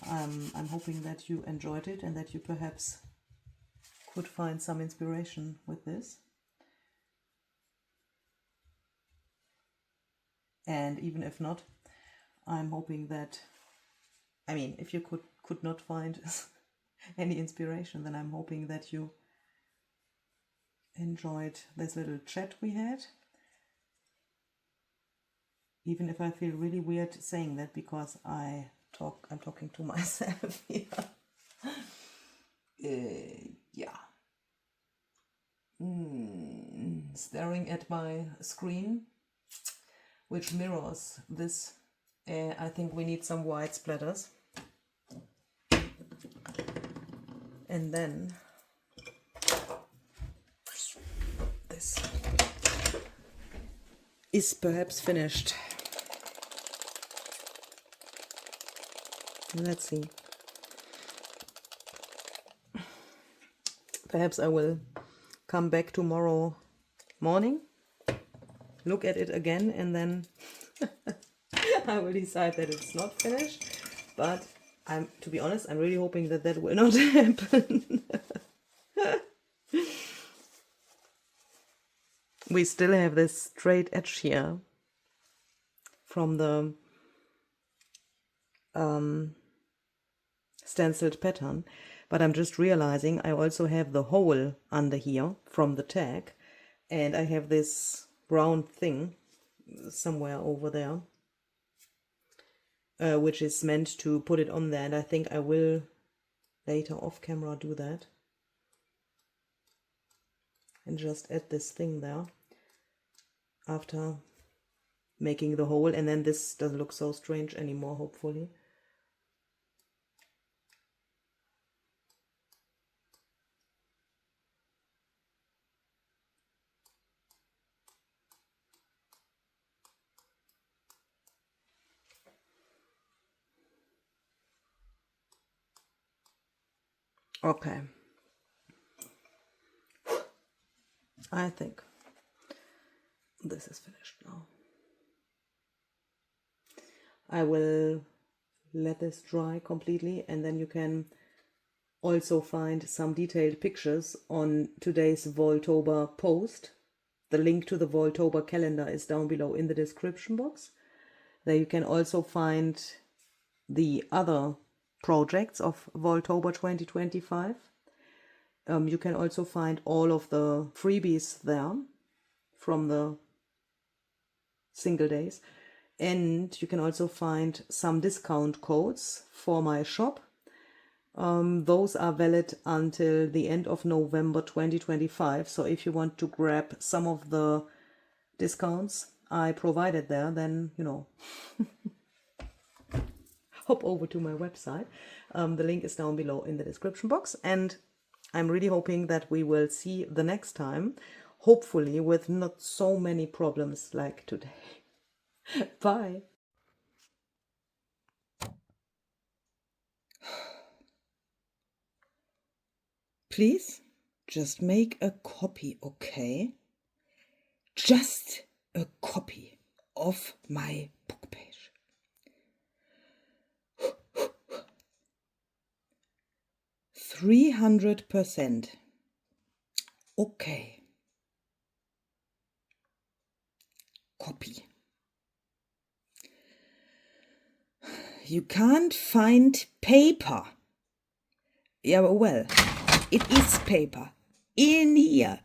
[SPEAKER 1] I'm hoping that you enjoyed it and that you perhaps could find some inspiration with this. And even if not, I'm hoping that, I mean, if you could not find any inspiration, then I'm hoping that you enjoyed this little chat we had. Even if I feel really weird saying that because I'm talking to myself here. Yeah. Staring at my screen, which mirrors this. I think we need some white splatters. And then this is perhaps finished. Let's see. Perhaps I will come back tomorrow morning, look at it again, and then I will decide that it's not finished. But to be honest, I'm really hoping that that will not happen. We still have this straight edge here from the stenciled pattern, but I'm just realizing I also have the hole under here from the tag, and I have this brown thing somewhere over there, which is meant to put it on there, and I think I will later off camera do that and just add this thing there after making the hole, and then this doesn't look so strange anymore, hopefully. Okay. I think this is finished now. I will let this dry completely, and then you can also find some detailed pictures on today's Vaultober post. The link to the Vaultober calendar is down below in the description box. There you can also find the other projects of Vaultober 2025. You can also find all of the freebies there from the single days. And you can also find some discount codes for my shop. Those are valid until the end of November 2025. So if you want to grab some of the discounts I provided there, then, you know, hop over to my website. The link is down below in the description box. And I'm really hoping that we will see the next time, hopefully with not so many problems like today. Bye. Please, just make a copy, okay? Just a copy of my book page. 300%. Okay. Copy. You can't find paper. Yeah, well, it is paper. In here.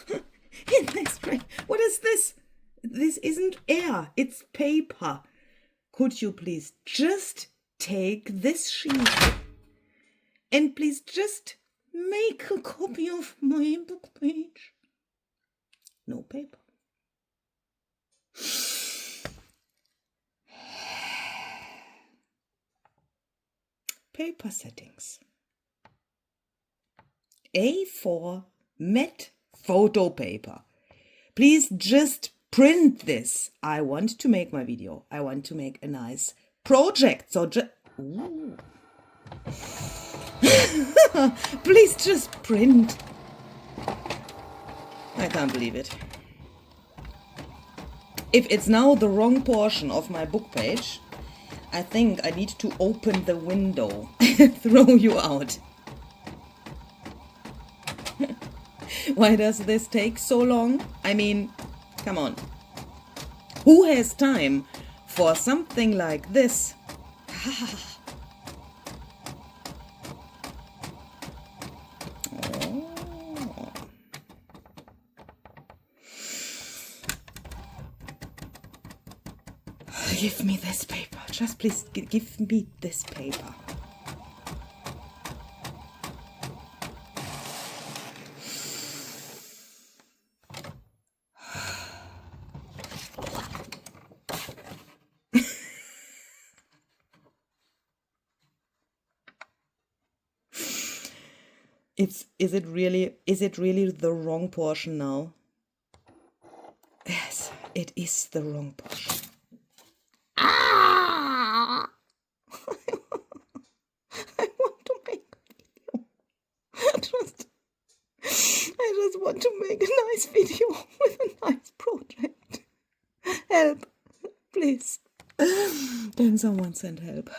[SPEAKER 1] In this tray. What is this? This isn't air. It's paper. Could you please just take this sheet and please just make a copy of my book page? No paper. Paper settings. A4 matte photo paper. Please just print this. I want to make my video. I want to make a nice project. So just... Please just print. I can't believe it. If it's now the wrong portion of my book page, I think I need to open the window and throw you out. Why does this take so long? I mean, come on. Who has time for something like this? Give me this paper. Just please give me this paper. Is it really the wrong portion now? Yes, it is the wrong portion. Ah! I want to make a video. I just want to make a nice video with a nice project. Help, please. Then someone send help.